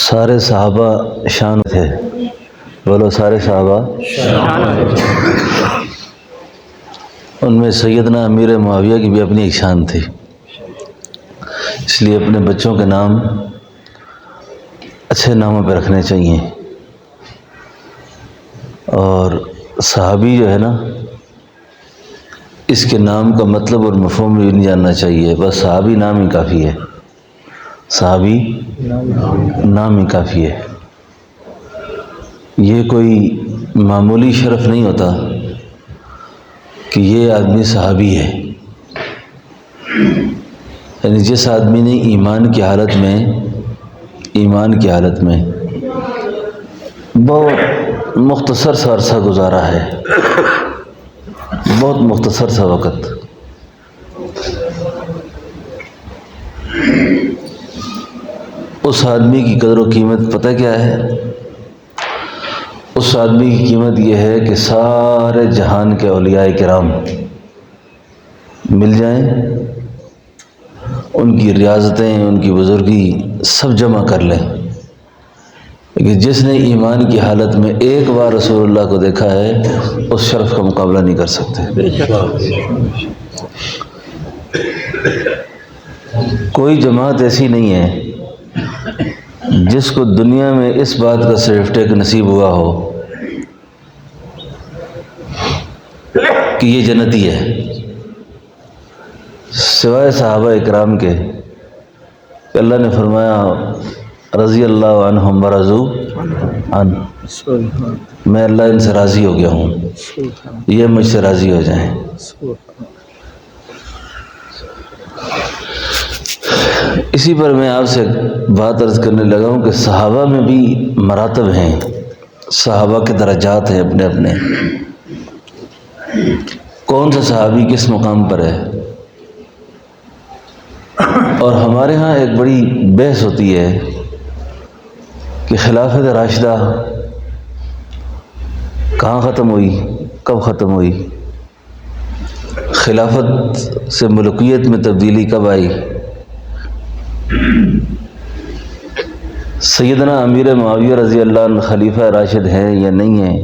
سارے صحابہ شان تھے، بولو سارے صحابہ شان تھے۔ ان میں سیدنا امیر معاویہ کی بھی اپنی ایک شان تھی، اس لیے اپنے بچوں کے نام اچھے ناموں پہ رکھنے چاہیے۔ اور صحابی جو ہے نا، اس کے نام کا مطلب اور مفہوم بھی نہیں جاننا چاہیے، بس صحابی نام ہی کافی ہے، صحابی نام ہی کافی ہے۔ یہ کوئی معمولی شرف نہیں ہوتا کہ یہ آدمی صحابی ہے، یعنی جس آدمی نے ایمان کی حالت میں بہت مختصر سا عرصہ گزارا ہے، بہت مختصر سا وقت، اس آدمی کی قدر و قیمت پتہ کیا ہے؟ اس آدمی کی قیمت یہ ہے کہ سارے جہان کے اولیاء کرام مل جائیں، ان کی ریاضتیں، ان کی بزرگی سب جمع کر لیں، کہ جس نے ایمان کی حالت میں ایک بار رسول اللہ کو دیکھا ہے اس شرف کا مقابلہ نہیں کر سکتے۔ کوئی جماعت ایسی نہیں ہے جس کو دنیا میں اس بات کا سرٹیفکیٹ نصیب ہوا ہو کہ یہ جنتی ہے، سوائے صحابہ اکرام کے، کہ اللہ نے فرمایا رضی اللہ عنہم ورضوا عنہ، میں اللہ ان سے راضی ہو گیا ہوں، یہ مجھ سے راضی ہو جائیں۔ اسی پر میں آپ سے بات عرض کرنے لگا ہوں کہ صحابہ میں بھی مراتب ہیں، صحابہ کے درجات ہیں اپنے اپنے، کون سا صحابی کس مقام پر ہے۔ اور ہمارے ہاں ایک بڑی بحث ہوتی ہے کہ خلافت راشدہ کہاں ختم ہوئی، کب ختم ہوئی، خلافت سے ملوکیت میں تبدیلی کب آئی، سیدنا امیر معاویہ رضی اللہ عنہ خلیفہ راشد ہیں یا نہیں ہیں۔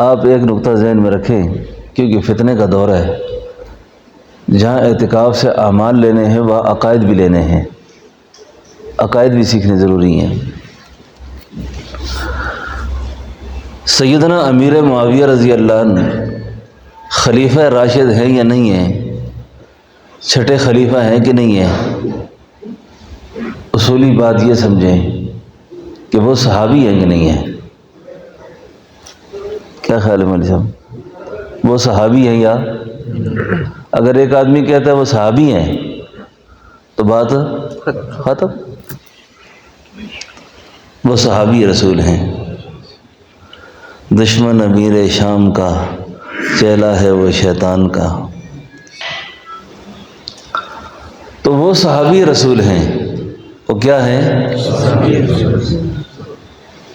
آپ ایک نقطہ ذہن میں رکھیں، کیونکہ فتنے کا دور ہے، جہاں اعتکاف سے اعمال لینے ہیں وہاں عقائد بھی لینے ہیں، عقائد بھی سیکھنے ضروری ہیں۔ سیدنا امیر معاویہ رضی اللہ عنہ خلیفہ راشد ہیں یا نہیں ہیں، چھٹے خلیفہ ہیں کہ نہیں ہیں، اصولی بات یہ سمجھیں کہ وہ صحابی ہیں کہ نہیں ہیں۔ کیا خیال ہے مولوی صاحب، وہ صحابی ہیں یا؟ اگر ایک آدمی کہتا ہے وہ صحابی ہیں تو بات ختم، وہ صحابی رسول ہیں۔ دشمن امیر شام کا چیلا ہے وہ شیطان کا، تو وہ صحابی رسول ہیں، وہ کیا ہیں؟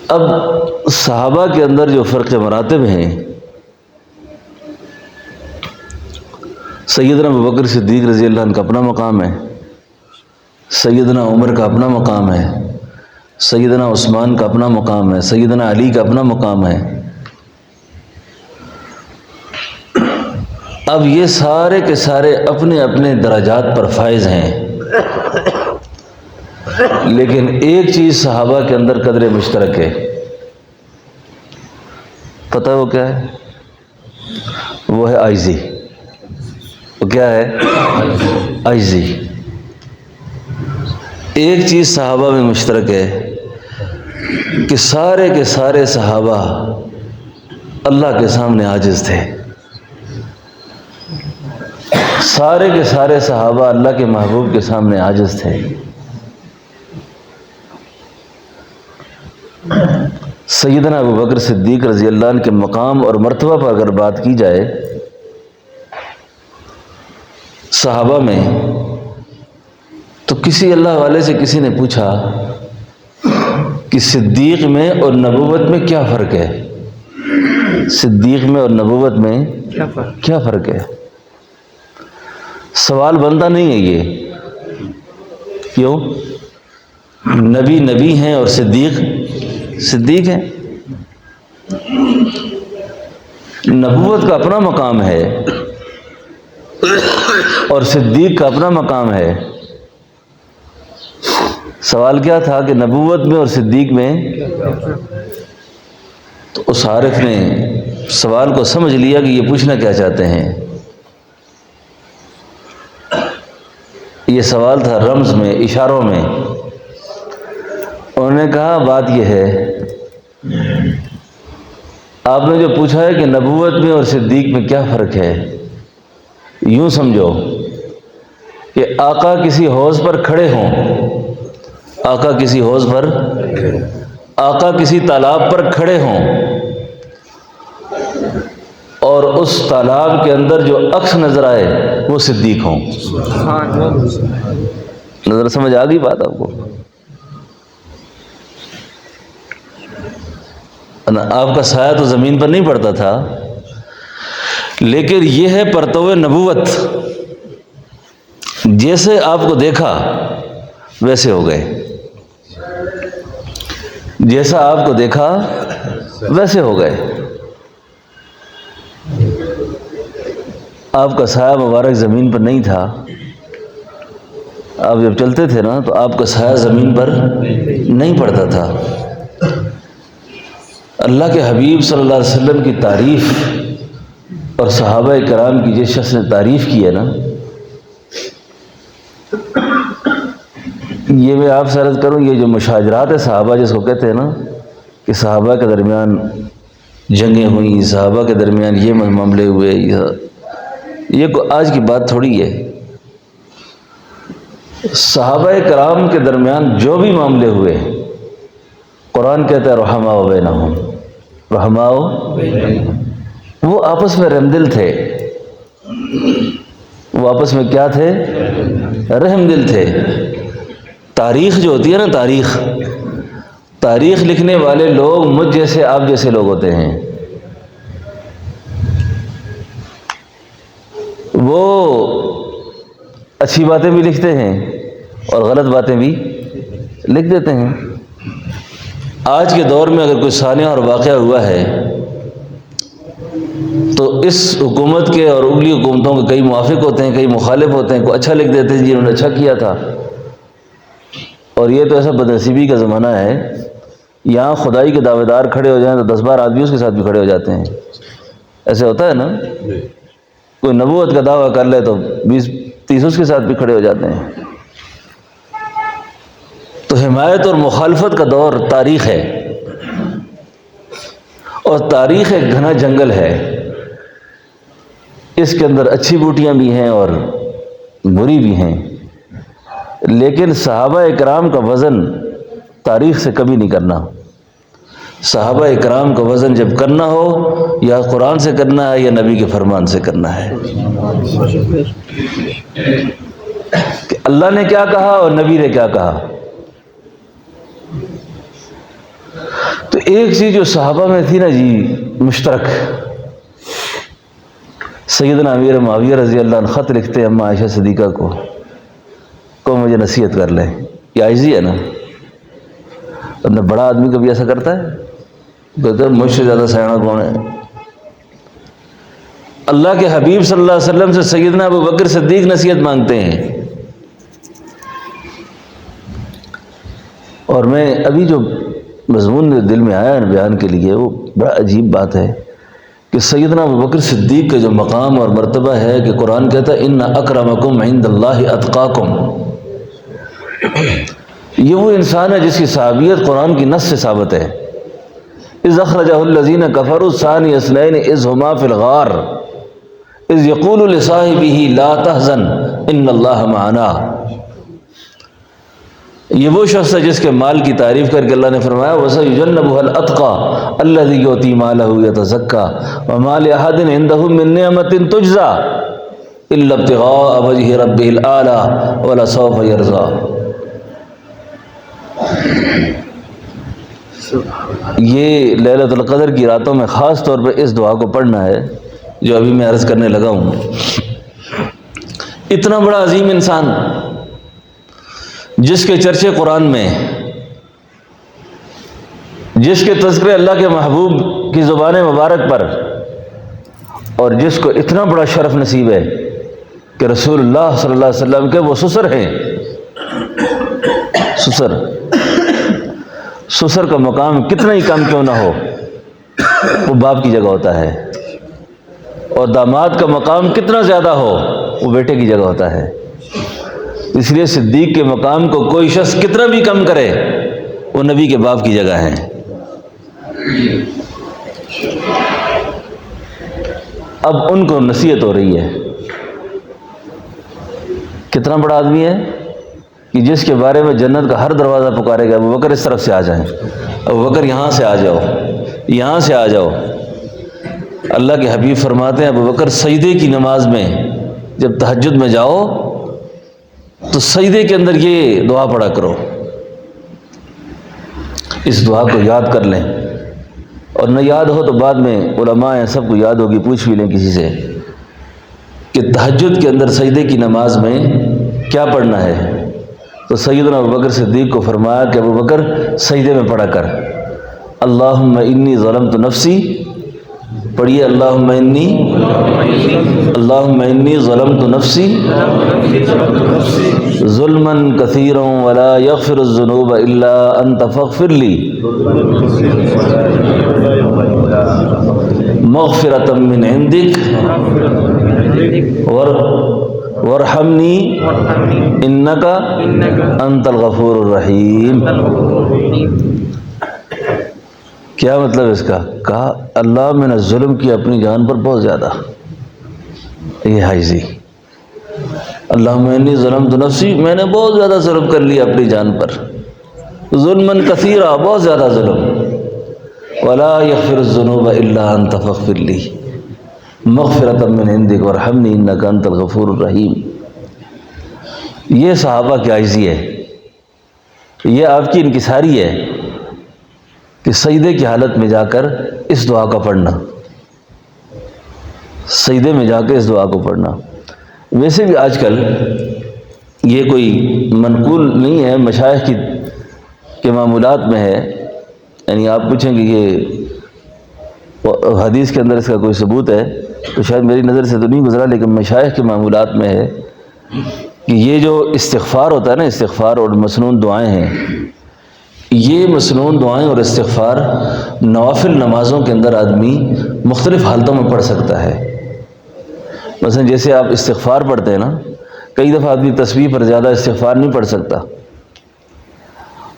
اب صحابہ کے اندر جو فرق مراتب ہیں، سیدنا ابوبکر صدیق رضی اللہ عنہ کا اپنا مقام ہے، سیدنا عمر کا اپنا مقام ہے، سیدنا عثمان کا اپنا مقام ہے، سیدنا علی کا اپنا مقام ہے۔ اب یہ سارے کے سارے اپنے اپنے درجات پر فائز ہیں، لیکن ایک چیز صحابہ کے اندر قدر مشترک ہے، پتہ وہ کیا ہے؟ وہ ہے عاجزی۔ وہ کیا ہے؟ عاجزی۔ ایک چیز صحابہ میں مشترک ہے کہ سارے کے سارے صحابہ اللہ کے سامنے عاجز تھے، سارے کے سارے صحابہ اللہ کے محبوب کے سامنے عاجز تھے۔ سیدنا ابوبکر صدیق رضی اللہ عنہ کے مقام اور مرتبہ پر اگر بات کی جائے صحابہ میں، تو کسی اللہ والے سے کسی نے پوچھا کہ صدیق میں اور نبوت میں کیا فرق ہے، صدیق میں اور نبوت میں کیا فرق ہے؟ سوال بنتا نہیں ہے یہ، کیوں؟ نبی نبی ہیں اور صدیق صدیق ہیں۔ نبوت کا اپنا مقام ہے اور صدیق کا اپنا مقام ہے۔ سوال کیا تھا کہ نبوت میں اور صدیق میں؟ تو اس عارف نے سوال کو سمجھ لیا کہ یہ پوچھنا کیا چاہتے ہیں۔ یہ سوال تھا رمز میں، اشاروں میں۔ انہوں نے کہا بات یہ ہے، آپ نے جو پوچھا ہے کہ نبوت میں اور صدیق میں کیا فرق ہے، یوں سمجھو کہ آقا کسی حوض پر کھڑے ہوں، آقا کسی حوض پر، آقا کسی تالاب پر کھڑے ہوں اور اس تالاب کے اندر جو عکس نظر آئے وہ صدیق ہوں۔ نظر سمجھ آ گئی بات آپ کو؟ آپ کا سایہ تو زمین پر نہیں پڑتا تھا، لیکن یہ ہے پرتو نبوت، جیسے آپ کو دیکھا ویسے ہو گئے، جیسا آپ کو دیکھا ویسے ہو گئے۔ آپ کا سایہ مبارک زمین پر نہیں تھا، آپ جب چلتے تھے نا تو آپ کا سایہ زمین پر نہیں پڑتا تھا۔ اللہ کے حبیب صلی اللہ علیہ وسلم کی تعریف اور صحابہ کرام کی جس شخص نے تعریف کی ہے نا، یہ میں آپ سے عرض کروں، یہ جو مشاجرات صحابہ جس کو کہتے ہیں نا، کہ صحابہ کے درمیان جنگیں ہوئیں، صحابہ کے درمیان یہ معاملے ہوئے، یہ کوئی آج کی بات تھوڑی ہے۔ صحابہ کرام کے درمیان جو بھی معاملے ہوئے، قرآن کہتا ہے رحماء بینہم، رحماء، وہ آپس میں رحم دل تھے، وہ آپس میں کیا تھے؟ رحم دل تھے۔ تاریخ جو ہوتی ہے نا، تاریخ لکھنے والے لوگ مجھ جیسے آپ جیسے لوگ ہوتے ہیں، وہ اچھی باتیں بھی لکھتے ہیں اور غلط باتیں بھی لکھ دیتے ہیں۔ آج کے دور میں اگر کوئی سانحہ اور واقعہ ہوا ہے تو اس حکومت کے اور اگلی حکومتوں کے کئی موافق ہوتے ہیں، کئی مخالف ہوتے ہیں، کوئی اچھا لکھ دیتے ہیں جی انہوں نے اچھا کیا تھا، اور یہ تو ایسا بدنصیبی کا زمانہ ہے، یہاں خدائی کے دعوے دار کھڑے ہو جائیں تو 10 آدمی اس کے ساتھ بھی کھڑے ہو جاتے ہیں۔ ایسے ہوتا ہے نا، کوئی نبوت کا دعویٰ کر لے تو 20-30 اس کے ساتھ بھی کھڑے ہو جاتے ہیں۔ تو حمایت اور مخالفت کا دور تاریخ ہے، اور تاریخ ایک گھنا جنگل ہے، اس کے اندر اچھی بوٹیاں بھی ہیں اور بری بھی ہیں، لیکن صحابہ اکرام کا وزن تاریخ سے کبھی نہیں کرنا۔ صحابہ اکرام کا وزن جب کرنا ہو، یا قرآن سے کرنا ہے یا نبی کے فرمان سے کرنا ہے، کہ اللہ نے کیا کہا اور نبی نے کیا کہا۔ تو ایک چیز جو صحابہ میں تھی نا جی مشترک، سیدنا امیر معاویہ رضی اللہ عنہ خط لکھتے ہیں اماں عائشہ صدیقہ کو مجھے نصیحت کر لیں، یہ عاجزی ہے نا، اپنا بڑا آدمی کبھی ایسا کرتا ہے؟ کہتا ہے مجھ سے زیادہ سیاح کون ہے؟ اللہ کے حبیب صلی اللہ علیہ وسلم سے سیدنا ابو بکر صدیق نصیحت مانگتے ہیں۔ اور میں ابھی جو مضمون میرے دل میں آیا ہے بیان کے لیے، وہ بڑا عجیب بات ہے کہ سیدنا ابو بکر صدیق کا جو مقام اور مرتبہ ہے، کہ قرآن کہتا ہے ان اکرمکم عند اللہ اتقاکم، یہ وہ انسان ہے جس کی صحابیت قرآن کی نص سے ثابت ہے۔ اذ اخرجہ الذین کفروا ثانی اثنین اذ ہما فی الغار اذ یقول لصاحبہ لا تحزن ان اللہ معنا۔ یہ وہ شخص ہے جس کے مال کی تعریف کر کے اللہ نے فرمایا وَسَيُجَنَّبُهَا الْأَتْقَى الَّذِي يُؤْتِي مَالَهُ يَتَزَكَّى وَمَا لِأَحَدٍ عِندَهُ مِن نِّعْمَةٍ تُجْزَى إِلَّا ابْتِغَاءَ وَجْهِ رَبِّهِ الْأَعْلَى وَلَسَوْفَ يَرْضَى۔ یہ لیلۃ القدر کی راتوں میں خاص طور پہ اس دعا کو پڑھنا ہے جو ابھی میں عرض کرنے لگا ہوں. اتنا بڑا عظیم انسان جس کے چرچے قرآن میں، جس کے تذکرے اللہ کے محبوب کی زبان مبارک پر، اور جس کو اتنا بڑا شرف نصیب ہے کہ رسول اللہ صلی اللہ علیہ وسلم کے وہ سسر ہیں. سسر کا مقام کتنا ہی کم کیوں نہ ہو، وہ باپ کی جگہ ہوتا ہے، اور داماد کا مقام کتنا زیادہ ہو وہ بیٹے کی جگہ ہوتا ہے. اس لیے صدیق کے مقام کو کوئی شخص کتنا بھی کم کرے وہ نبی کے باپ کی جگہ ہے. اب ان کو نصیحت ہو رہی ہے. کتنا بڑا آدمی ہے کہ جس کے بارے میں جنت کا ہر دروازہ پکارے گا ابوبکر اس طرف سے آ جائیں، ابوبکر یہاں سے آ جاؤ، یہاں سے آ جاؤ. اللہ کے حبیب فرماتے ہیں ابوبکر سجدے کی نماز میں جب تہجد میں جاؤ تو سجدے کے اندر یہ دعا پڑھا کرو. اس دعا کو یاد کر لیں، اور نہ یاد ہو تو بعد میں علماء ہیں سب کو یاد ہوگی، پوچھ بھی لیں کسی سے کہ تہجد کے اندر سجدے کی نماز میں کیا پڑھنا ہے. تو سیدنا ابوبکر صدیق کو فرمایا کہ ابوبکر سجدے میں پڑھا کر اللہم انی ظلمت نفسی. پڑھیے اللہم انی ظلمت نفسی ظلما کثیرا ولا یغفر الذنوب الا انت فاغفر لی مغفرۃ من عندک وارحمنی انک انت الغفور الرحیم. کیا مطلب اس کا؟ کہا اللہ میں نے ظلم کیا اپنی جان پر بہت زیادہ. یہ حائزی اللہم انی ظلمت نفسی، میں نے بہت زیادہ ظلم کر لیا اپنی جان پر، ظلماً کثیرا، بہت زیادہ ظلم. ولا یغفر الذنوب الا انت فاغفر لی مغفرۃ من عندک وارحمنی انک انت الغفور الرحیم. یہ صحابہ کی عاجزی ہے، یہ آپ کی انکساری ہے کہ سجدے کی حالت میں جا کر اس دعا کا پڑھنا، سجدے میں جا کے اس دعا کو پڑھنا. ویسے بھی آج کل یہ کوئی منقول نہیں ہے، مشائخ کے معمولات میں ہے. یعنی آپ پوچھیں کہ یہ حدیث کے اندر اس کا کوئی ثبوت ہے تو شاید میری نظر سے تو نہیں گزرا، لیکن مشائخ کے معمولات میں ہے کہ یہ جو استغفار ہوتا ہے نا، استغفار اور مسنون دعائیں ہیں، یہ مسنون دعائیں اور استغفار نوافل نمازوں کے اندر آدمی مختلف حالتوں میں پڑھ سکتا ہے. مثلا جیسے آپ استغفار پڑھتے ہیں نا، کئی دفعہ آدمی تسبیح پر زیادہ استغفار نہیں پڑھ سکتا،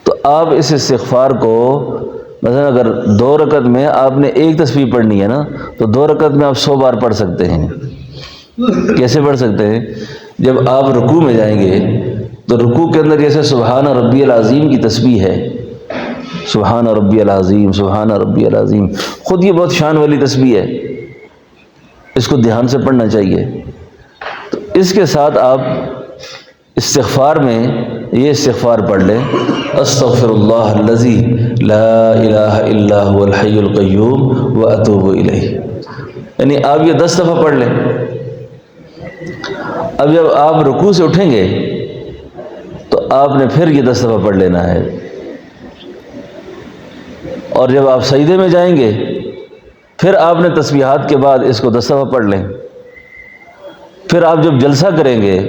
تو آپ اس استغفار کو مثلا اگر 2 رکعت میں آپ نے ایک تسبیح پڑھنی ہے نا تو 2 رکعت میں آپ 100 بار پڑھ سکتے ہیں. کیسے پڑھ سکتے ہیں؟ جب آپ رکوع میں جائیں گے تو رکوع کے اندر جیسے سبحان ربی العظیم کی تسبیح ہے، سبحان ربی العظیم سبحان ربی العظیم، خود یہ بہت شان والی تسبیح ہے، اس کو دھیان سے پڑھنا چاہیے. تو اس کے ساتھ آپ استغفار میں یہ استغفار پڑھ لیں، استغفر اللہ الذی لا الہ الا هو الحی القیوم واتوب الیہ. یعنی آپ یہ 10 دفعہ پڑھ لیں. اب جب آپ رکوع سے اٹھیں گے تو آپ نے پھر یہ 10 دفعہ پڑھ لینا ہے، اور جب آپ سجدے میں جائیں گے پھر آپ نے تسبیحات کے بعد اس کو 10 دفعہ پڑھ لیں. پھر آپ جب جلسہ کریں گے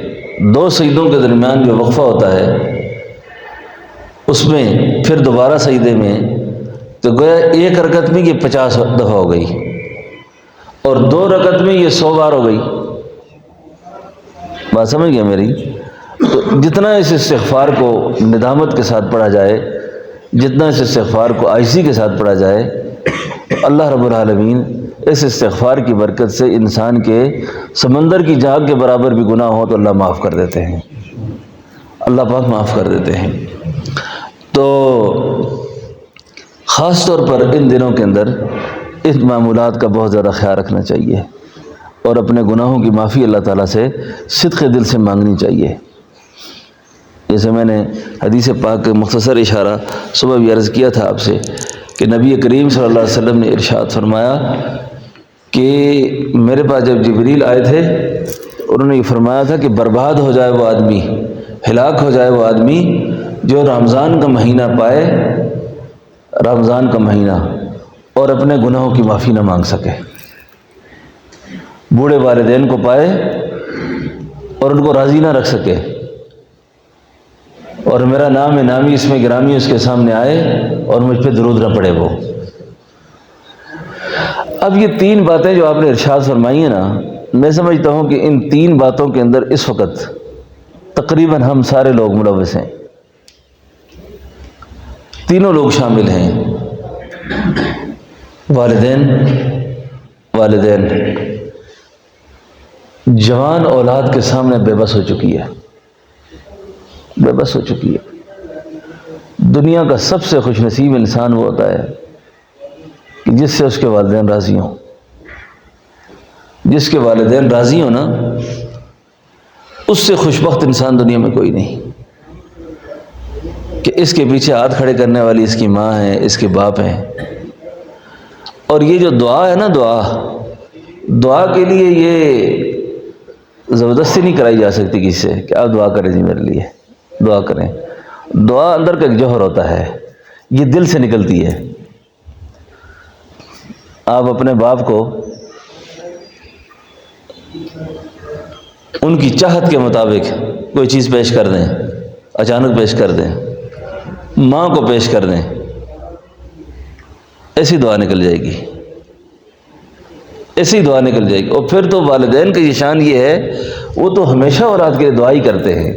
2 سجدوں کے درمیان جو وقفہ ہوتا ہے اس میں پھر دوبارہ سجدے میں، تو گویا 1 رکعت میں یہ 50 دفعہ ہو گئی اور 2 رکعت میں یہ 100 بار ہو گئی. بات سمجھ گیا میری؟ تو جتنا اس استغفار کو ندامت کے ساتھ پڑھا جائے، جتنا اس استغفار کو عاجزی کے ساتھ پڑھا جائے، اللہ رب العالمین اس استغفار کی برکت سے انسان کے سمندر کی جھاگ کے برابر بھی گناہ ہو تو اللہ معاف کر دیتے ہیں، اللہ پاک معاف کر دیتے ہیں. تو خاص طور پر ان دنوں کے اندر ان معمولات کا بہت زیادہ خیال رکھنا چاہیے اور اپنے گناہوں کی معافی اللہ تعالیٰ سے صدق دل سے مانگنی چاہیے. جیسے میں نے حدیث پاک کا مختصر اشارہ صبح بھی عرض کیا تھا آپ سے کہ نبی کریم صلی اللہ علیہ وسلم نے ارشاد فرمایا کہ کہ میرے پاس جب جبریل آئے تھے انہوں نے یہ فرمایا تھا کہ برباد ہو جائے وہ آدمی، ہلاک ہو جائے وہ آدمی جو رمضان کا مہینہ پائے، رمضان کا مہینہ، اور اپنے گناہوں کی معافی نہ مانگ سکے، بوڑھے والدین کو پائے اور ان کو راضی نہ رکھ سکے، اور میرا نام نامی اس میں گرامی اس کے سامنے آئے اور مجھ پہ درود نہ پڑے وہ۔ اب یہ تین باتیں جو آپ نے ارشاد فرمائی ہیں نا، میں سمجھتا ہوں کہ ان تین باتوں کے اندر اس وقت تقریباً ہم سارے لوگ ملوث ہیں، تینوں لوگ شامل ہیں، والدین، جوان اولاد کے سامنے بے بس ہو چکی ہے، بے بس ہو چکی ہے۔ دنیا کا سب سے خوش نصیب انسان وہ ہوتا ہے کہ جس سے اس کے والدین راضی ہوں، جس کے والدین راضی ہوں نا، اس سے خوشبخت انسان دنیا میں کوئی نہیں، کہ اس کے پیچھے ہاتھ کھڑے کرنے والی اس کی ماں ہے، اس کے باپ ہیں۔ اور یہ جو دعا ہے نا، دعا کے لیے یہ زبردستی نہیں کرائی جا سکتی کسی سے کہ آپ دعا کریں جی میرے لیے، دعا کریں۔ دعا اندر کا ایک جوہر ہوتا ہے، یہ دل سے نکلتی ہے۔ آپ اپنے باپ کو ان کی چاہت کے مطابق کوئی چیز پیش کر دیں، اچانک پیش کر دیں، ماں کو پیش کر دیں، ایسی دعا نکل جائے گی، ایسی دعا نکل جائے گی۔ اور پھر تو والدین کی شان یہ ہے، وہ تو ہمیشہ اولاد کے لیے دعا ہی کرتے ہیں،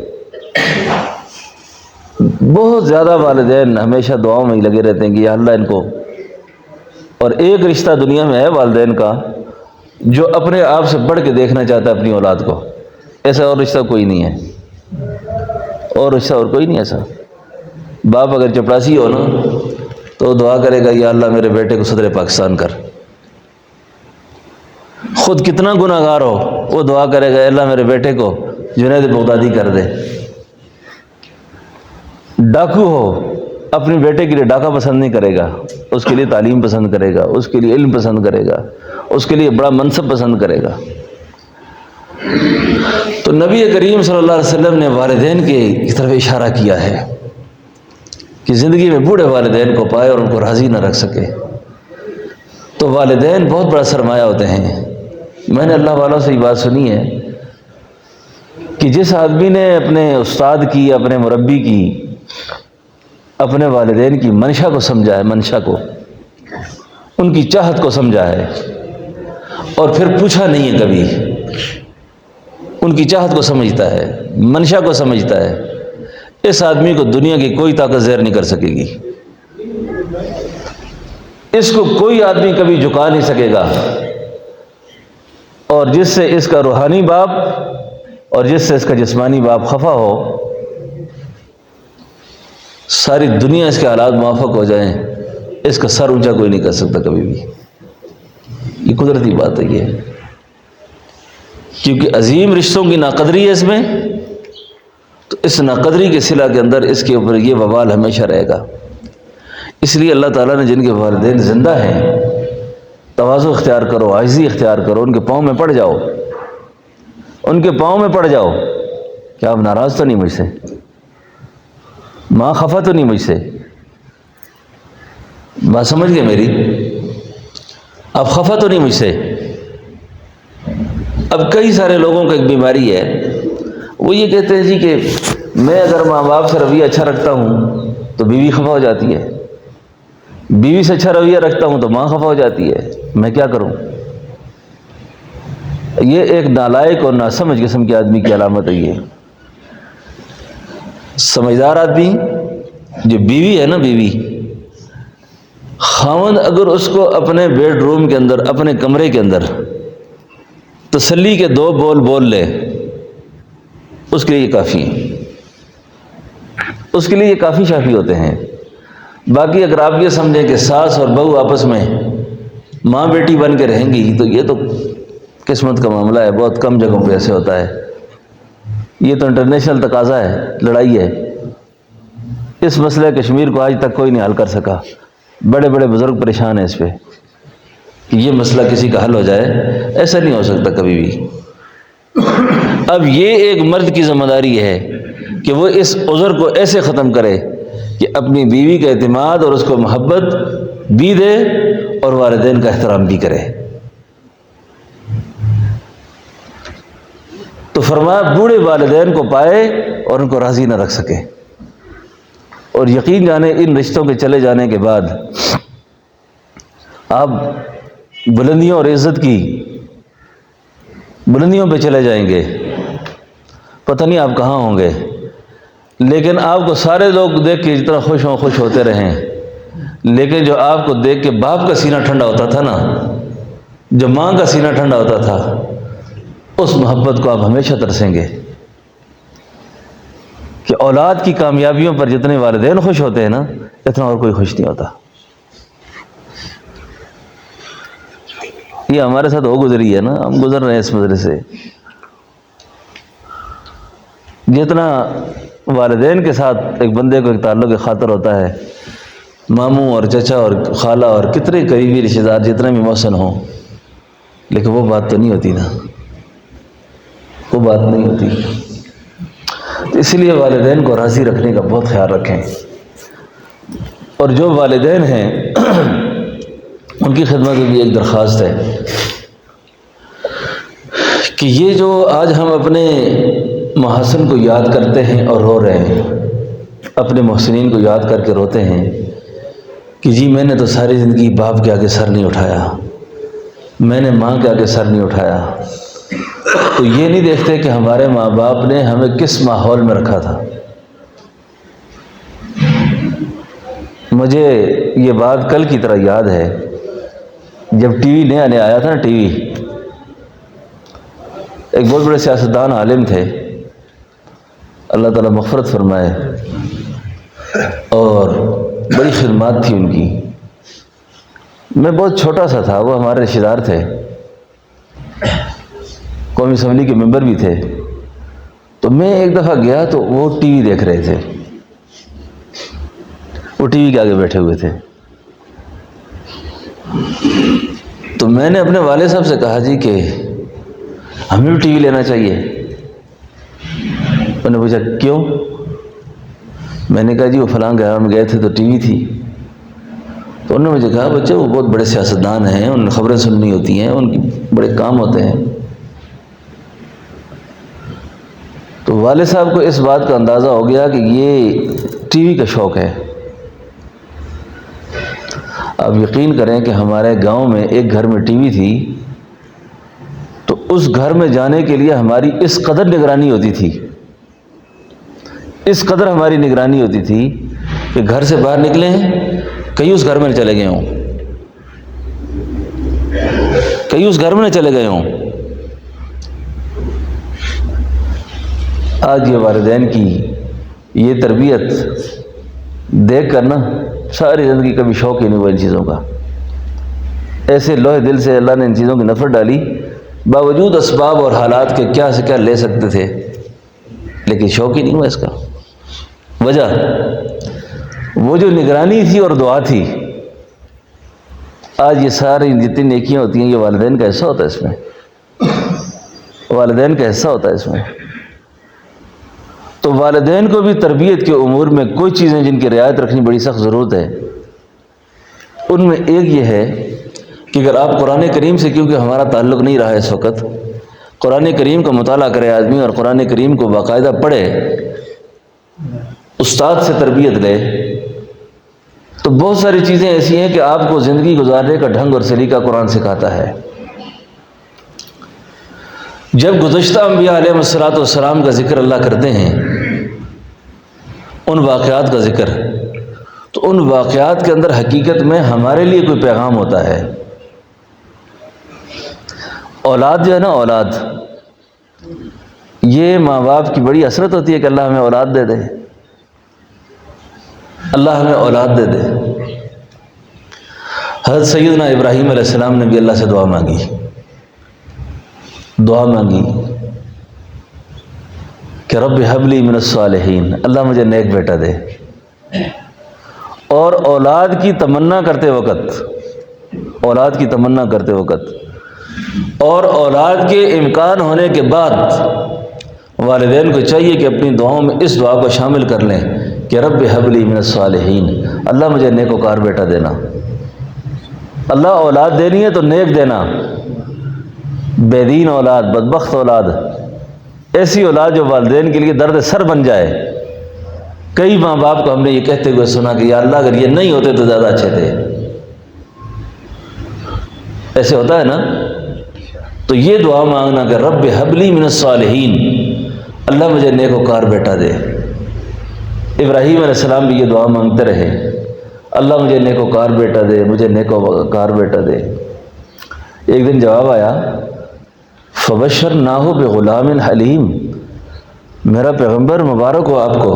بہت زیادہ والدین ہمیشہ دعاؤں میں ہی لگے رہتے ہیں کہ یا اللہ ان کو۔ اور ایک رشتہ دنیا میں ہے والدین کا جو اپنے آپ سے بڑھ کے دیکھنا چاہتا ہے اپنی اولاد کو، ایسا اور رشتہ کوئی نہیں ہے، اور رشتہ اور کوئی نہیں ایسا۔ باپ اگر چپڑاسی ہو نا تو دعا کرے گا یا اللہ میرے بیٹے کو صدر پاکستان کر، خود کتنا گناہ گار ہو وہ دعا کرے گا اللہ میرے بیٹے کو جنید بغدادی کر دے۔ ڈاکو ہو اپنے بیٹے کے لیے ڈاکہ پسند نہیں کرے گا، اس کے لیے تعلیم پسند کرے گا، اس کے لیے علم پسند کرے گا، اس کے لیے بڑا منصب پسند کرے گا۔ تو نبی کریم صلی اللہ علیہ وسلم نے والدین کی طرف اشارہ کیا ہے کہ زندگی میں بوڑھے والدین کو پائے اور ان کو راضی نہ رکھ سکے۔ تو والدین بہت بڑا سرمایہ ہوتے ہیں۔ میں نے اللہ والوں سے یہ بات سنی ہے کہ جس آدمی نے اپنے استاد کی، اپنے مربی کی، اپنے والدین کی منشا کو سمجھا ہے، منشا کو، ان کی چاہت کو سمجھا ہے، اور پھر پوچھا نہیں ہے کبھی، ان کی چاہت کو سمجھتا ہے، منشا کو سمجھتا ہے، اس آدمی کو دنیا کی کوئی طاقت زیر نہیں کر سکے گی، اس کو کوئی آدمی کبھی جھکا نہیں سکے گا۔ اور جس سے اس کا روحانی باپ اور جس سے اس کا جسمانی باپ خفا ہو، ساری دنیا اس کے حالات موافق ہو جائیں، اس کا سر اونچا کوئی نہیں کر سکتا کبھی بھی۔ یہ قدرتی بات ہے یہ، کیونکہ عظیم رشتوں کی ناقدری ہے اس میں، تو اس ناقدری کے صلہ کے اندر اس کے اوپر یہ وبال ہمیشہ رہے گا۔ اس لیے اللہ تعالیٰ نے جن کے والدین زندہ ہیں، تواضع اختیار کرو، عاجزی اختیار کرو، ان کے پاؤں میں پڑ جاؤ، ان کے پاؤں میں پڑ جاؤ۔ کیا آپ ناراض تو نہیں مجھ سے؟ ماں خفا تو نہیں مجھ سے؟ بات سمجھ گئے میری؟ آپ خفا تو نہیں مجھ سے؟ اب کئی سارے لوگوں کا ایک بیماری ہے، وہ یہ کہتے ہیں جی کہ میں اگر ماں باپ سے رویہ اچھا رکھتا ہوں تو بیوی خفا ہو جاتی ہے، بیوی سے اچھا رویہ رکھتا ہوں تو ماں خفا ہو جاتی ہے، میں کیا کروں؟ یہ ایک نالائق اور ناسمجھ قسم کے آدمی کی علامت ہے۔ یہ سمجھدار آدمی جو بیوی ہے نا، بیوی، خاوند اگر اس کو اپنے بیڈ روم کے اندر، اپنے کمرے کے اندر تسلی کے دو بول بول لے، اس کے لیے یہ کافی ہے، اس کے لیے یہ کافی شافی ہوتے ہیں۔ باقی اگر آپ یہ سمجھیں کہ ساس اور بہو آپس میں ماں بیٹی بن کے رہیں گی، تو یہ تو قسمت کا معاملہ ہے، بہت کم جگہوں پہ ایسے ہوتا ہے۔ یہ تو انٹرنیشنل تقاضا ہے، لڑائی ہے۔ اس مسئلہ کشمیر کو آج تک کوئی نہیں حل کر سکا، بڑے بڑے بزرگ پریشان ہیں اس پہ کہ یہ مسئلہ کسی کا حل ہو جائے، ایسا نہیں ہو سکتا کبھی بھی۔ اب یہ ایک مرد کی ذمہ داری ہے کہ وہ اس عذر کو ایسے ختم کرے کہ اپنی بیوی کا اعتماد اور اس کو محبت بھی دے اور والدین کا احترام بھی کرے۔ تو فرمایا بوڑھے والدین کو پائے اور ان کو راضی نہ رکھ سکے، اور یقین جانے ان رشتوں کے چلے جانے کے بعد آپ بلندیوں اور عزت کی بلندیوں پہ چلے جائیں گے، پتہ نہیں آپ کہاں ہوں گے، لیکن آپ کو سارے لوگ دیکھ کے جتنا خوش ہوں خوش ہوتے رہیں، لیکن جو آپ کو دیکھ کے باپ کا سینہ ٹھنڈا ہوتا تھا نا، جو ماں کا سینہ ٹھنڈا ہوتا تھا، اس محبت کو آپ ہمیشہ ترسیں گے کہ اولاد کی کامیابیوں پر جتنے والدین خوش ہوتے ہیں نا، اتنا اور کوئی خوش نہیں ہوتا۔ یہ ہمارے ساتھ ہو گزری ہے نا، ہم گزر رہے ہیں اس مسئلے سے۔ جتنا والدین کے ساتھ ایک بندے کو ایک تعلق خاطر ہوتا ہے، ماموں اور چچا اور خالہ اور کتنے قریبی رشتہ دار جتنے بھی محسن ہوں، لیکن وہ بات تو نہیں ہوتی نا، وہ بات نہیں ہوتی۔ تو اس لیے والدین کو راضی رکھنے کا بہت خیال رکھیں، اور جو والدین ہیں ان کی خدمت میں بھی ایک درخواست ہے کہ یہ جو آج ہم اپنے محاسن کو یاد کرتے ہیں اور رو رہے ہیں، اپنے محسنین کو یاد کر کے روتے ہیں کہ جی میں نے تو ساری زندگی باپ کے آگے سر نہیں اٹھایا، میں نے ماں کے آگے سر نہیں اٹھایا، تو یہ نہیں دیکھتے کہ ہمارے ماں باپ نے ہمیں کس ماحول میں رکھا تھا۔ مجھے یہ بات کل کی طرح یاد ہے، جب ٹی وی نیا نیا آیا تھا نا، ٹی وی، ایک بہت بڑے سیاستدان عالم تھے، اللہ تعالیٰ مغفرت فرمائے، اور بڑی خدمات تھی ان کی۔ میں بہت چھوٹا سا تھا، وہ ہمارے رشتہ دار تھے، قومی اسمبلی کے ممبر بھی تھے۔ تو میں ایک دفعہ گیا تو وہ ٹی وی دیکھ رہے تھے، وہ ٹی وی کے آگے بیٹھے ہوئے تھے۔ تو میں نے اپنے والد صاحب سے کہا جی کہ ہمیں بھی ٹی وی لینا چاہیے۔ انہوں نے پوچھا کیوں؟ میں نے کہا جی وہ فلاں گاؤں میں گئے تھے تو ٹی وی تھی۔ تو انہوں نے مجھے کہا بچے وہ بہت بڑے سیاستدان ہیں، ان خبریں سننی ہوتی ہیں، ان کی بڑے کام ہوتے ہیں۔ تو والد صاحب کو اس بات کا اندازہ ہو گیا کہ یہ ٹی وی کا شوق ہے۔ آپ یقین کریں کہ ہمارے گاؤں میں ایک گھر میں ٹی وی تھی، تو اس گھر میں جانے کے لیے ہماری اس قدر نگرانی ہوتی تھی، اس قدر ہماری نگرانی ہوتی تھی کہ گھر سے باہر نکلے ہیں کہیں اس گھر میں نہ چلے گئے ہوں، کہیں اس گھر میں نہ چلے گئے ہوں۔ آج یہ والدین کی یہ تربیت دیکھ کر نا ساری زندگی کبھی شوق ہی نہیں ہوا ان چیزوں کا۔ ایسے لوہے دل سے اللہ نے ان چیزوں کی نفرت ڈالی، باوجود اسباب اور حالات کے کیا سے کیا لے سکتے تھے، لیکن شوق ہی نہیں ہوا اس کا۔ وجہ وہ جو نگرانی تھی اور دعا تھی، آج یہ ساری جتنی نیکیاں ہوتی ہیں یہ والدین کا حصہ ہوتا ہے، اس میں والدین کا حصہ ہوتا ہے اس میں۔ تو والدین کو بھی تربیت کے امور میں کوئی چیزیں جن کی رعایت رکھنی بڑی سخت ضرورت ہے۔ ان میں ایک یہ ہے کہ اگر آپ قرآن کریم سے، کیونکہ ہمارا تعلق نہیں رہا اس وقت، قرآن کریم کا مطالعہ کرے آدمی اور قرآن کریم کو باقاعدہ پڑھے، استاد سے تربیت لے، تو بہت ساری چیزیں ایسی ہیں کہ آپ کو زندگی گزارنے کا ڈھنگ اور سلیقہ قرآن سکھاتا ہے۔ جب گزشتہ انبیاء علیہ السلام کا ذکر اللہ کرتے ہیں، ان واقعات کا ذکر، تو ان واقعات کے اندر حقیقت میں ہمارے لیے کوئی پیغام ہوتا ہے۔ اولاد جو ہے نا، اولاد، یہ ماں باپ کی بڑی حسرت ہوتی ہے کہ اللہ ہمیں اولاد دے دے، اللہ ہمیں اولاد دے دے۔ حضرت سیدنا ابراہیم علیہ السلام نے بھی اللہ سے دعا مانگی، کہ رب ہب لی من الصالحین، اللہ مجھے نیک بیٹا دے۔ اور اولاد کی تمنا کرتے وقت اولاد کی تمنا کرتے وقت، اور اولاد کے امکان ہونے کے بعد والدین کو چاہیے کہ اپنی دعاؤں میں اس دعا کو شامل کر لیں کہ رب ہب لی من الصالحین، اللہ مجھے نیکوکار بیٹا دینا۔ اللہ اولاد دینی ہے تو نیک دینا، بے دین اولاد، بدبخت اولاد، ایسی اولاد جو والدین کے لیے درد سر بن جائے۔ کئی ماں باپ کو ہم نے یہ کہتے ہوئے سنا کہ یا اللہ اگر یہ نہیں ہوتے تو زیادہ اچھے تھے۔ ایسے ہوتا ہے نا؟ تو یہ دعا مانگنا کہ رب ہب لی من الصالحین، اللہ مجھے نیکوکار بیٹا دے۔ ابراہیم علیہ السلام بھی یہ دعا مانگتے رہے، اللہ مجھے نیکوکار بیٹا دے، مجھے نیکوکار بیٹا دے۔ ایک دن جواب آیا فبشرناہ بغلام حلیم، میرا پیغمبر مبارک ہو آپ کو،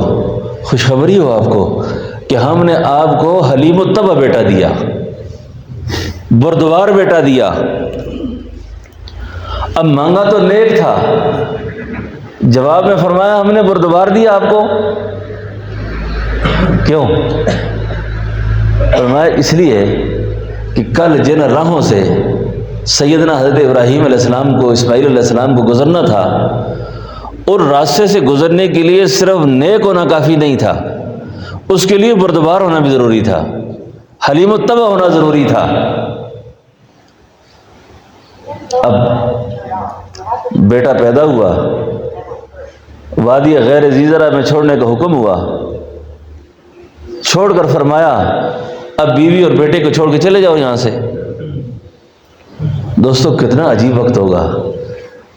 خوشخبری ہو آپ کو کہ ہم نے آپ کو حلیم الطبع بیٹا دیا، بردبار بیٹا دیا۔ اب مانگا تو نیک تھا، جواب میں فرمایا ہم نے بردبار دیا آپ کو، کیوں؟ فرمایا اس لیے کہ کل جن راہوں سے سیدنا حضرت ابراہیم علیہ السلام کو، اسماعیل علیہ السلام کو گزرنا تھا، اور راستے سے گزرنے کے لیے صرف نیک ہونا کافی نہیں تھا، اس کے لیے بردبار ہونا بھی ضروری تھا، حلیم الطبع ہونا ضروری تھا۔ اب بیٹا پیدا ہوا، وادی غیر ذی زرع میں چھوڑنے کا حکم ہوا، چھوڑ کر فرمایا اب بیوی اور بیٹے کو چھوڑ کے چلے جاؤ یہاں سے۔ دوستو کتنا عجیب وقت ہوگا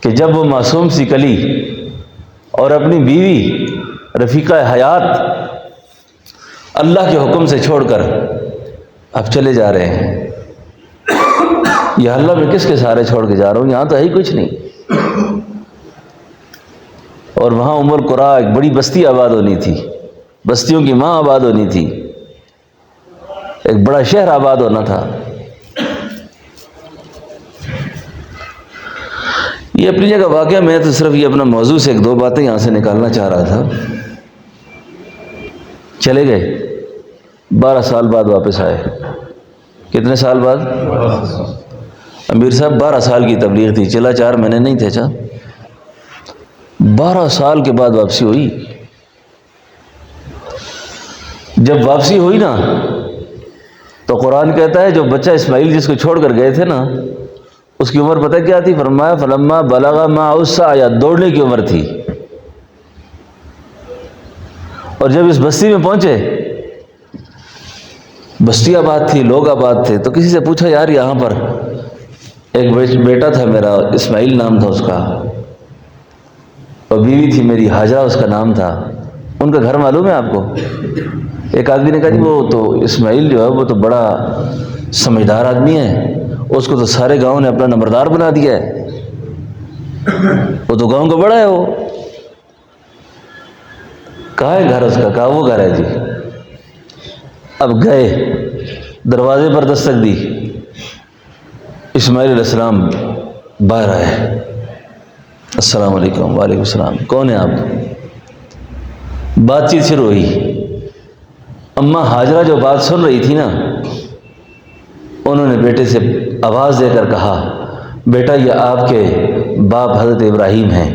کہ جب وہ معصوم سی کلی اور اپنی بیوی رفیقہ حیات اللہ کے حکم سے چھوڑ کر اب چلے جا رہے ہیں۔ یہ اللہ میں کس کے سہارے چھوڑ کے جا رہا ہوں، یہاں تو ہے ہی کچھ نہیں۔ اور وہاں ام القریٰ ایک بڑی بستی آباد ہونی تھی، بستیوں کی ماں آباد ہونی تھی، ایک بڑا شہر آباد ہونا تھا۔ یہ اپنی جگہ واقعہ، میں تو صرف یہ اپنا موضوع سے ایک دو باتیں یہاں سے نکالنا چاہ رہا تھا۔ چلے گئے، 12 سال بعد واپس آئے۔ کتنے سال بعد؟ امیر صاحب 12 سال کی تبلیغ تھی، چلا 4 مہینے نہیں تھے، 12 سال کے بعد واپسی ہوئی۔ جب واپسی ہوئی نا تو قرآن کہتا ہے جو بچہ اسماعیل جس کو چھوڑ کر گئے تھے نا، اس کی عمر پتہ کیا تھی؟ فرمایا فلما بلغ معه السعی، دوڑنے کی عمر تھی۔ اور جب اس بستی میں پہنچے، بستی آباد تھی، لوگ آباد تھے، تو کسی سے پوچھا یار یہاں پر ایک بیٹا تھا میرا، اسماعیل نام تھا اس کا، اور بیوی تھی میری ہاجرہ اس کا نام تھا، ان کا گھر معلوم ہے آپ کو؟ ایک آدمی نے کہا جی وہ تو اسماعیل جو ہے وہ تو بڑا سمجھدار آدمی ہے، اس کو تو سارے گاؤں نے اپنا نمبردار بنا دیا ہے، وہ تو گاؤں کا بڑا ہے۔ وہ کہاں ہے گھر اس کا؟ کہا وہ گھر ہے جی۔ اب گئے، دروازے پر دستک دی، اسماعیل علیہ السلام باہر آئے، السلام علیکم۔ وعلیکم السلام، کون ہیں آپ؟ بات چیت شروع ہوئی۔ اماں ہاجرہ جو بات سن رہی تھی نا، انہوں نے بیٹے سے آواز دے کر کہا بیٹا یہ آپ کے باپ حضرت ابراہیم ہیں،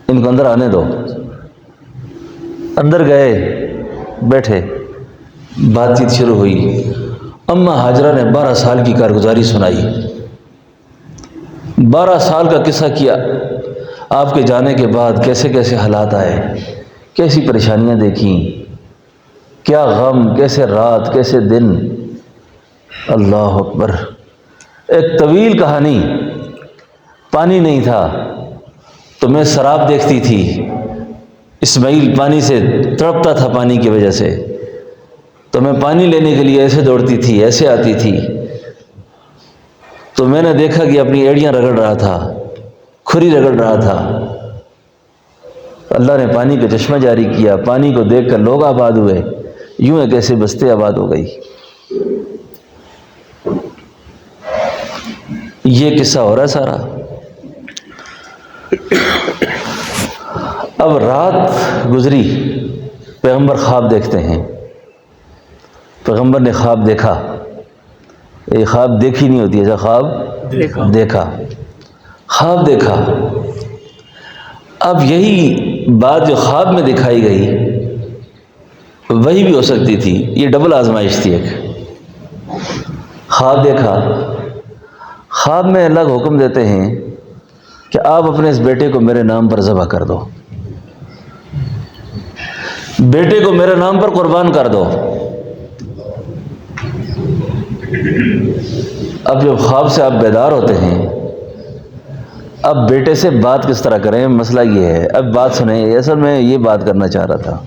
ان کو اندر آنے دو۔ اندر گئے، بیٹھے، بات چیت شروع ہوئی۔ اماں ہاجرہ نے 12 سال کی کارگزاری سنائی، 12 سال کا قصہ کیا، آپ کے جانے کے بعد کیسے کیسے حالات آئے، کیسی پریشانیاں دیکھیں، کیا غم، کیسے رات، کیسے دن، اللہ اکبر۔ ایک طویل کہانی۔ پانی نہیں تھا تو میں سراب دیکھتی تھی، اسماعیل پانی سے تڑپتا تھا پانی کی وجہ سے، تو میں پانی لینے کے لیے ایسے دوڑتی تھی، ایسے آتی تھی، تو میں نے دیکھا کہ اپنی ایڑیاں رگڑ رہا تھا، کھری رگڑ رہا تھا۔ اللہ نے پانی کا چشمہ جاری کیا، پانی کو دیکھ کر لوگ آباد ہوئے، یوں ایک ایسے بستے آباد ہو گئی۔ یہ قصہ ہو رہا ہے سارا۔ اب رات گزری، پیغمبر خواب دیکھتے ہیں۔ پیغمبر نے خواب دیکھا، یہ خواب دیکھی نہیں ہوتی، ایسا خواب دیکھا، خواب دیکھا۔ اب یہی بات جو خواب میں دکھائی گئی وہی بھی ہو سکتی تھی، یہ ڈبل آزمائش تھی۔ ایک خواب دیکھا، خواب میں اللہ کو حکم دیتے ہیں کہ آپ اپنے اس بیٹے کو میرے نام پر ذبح کر دو، بیٹے کو میرے نام پر قربان کر دو۔ اب جب خواب سے آپ بیدار ہوتے ہیں، اب بیٹے سے بات کس طرح کریں؟ مسئلہ یہ ہے۔ اب بات سنیں، اصل میں یہ بات کرنا چاہ رہا تھا۔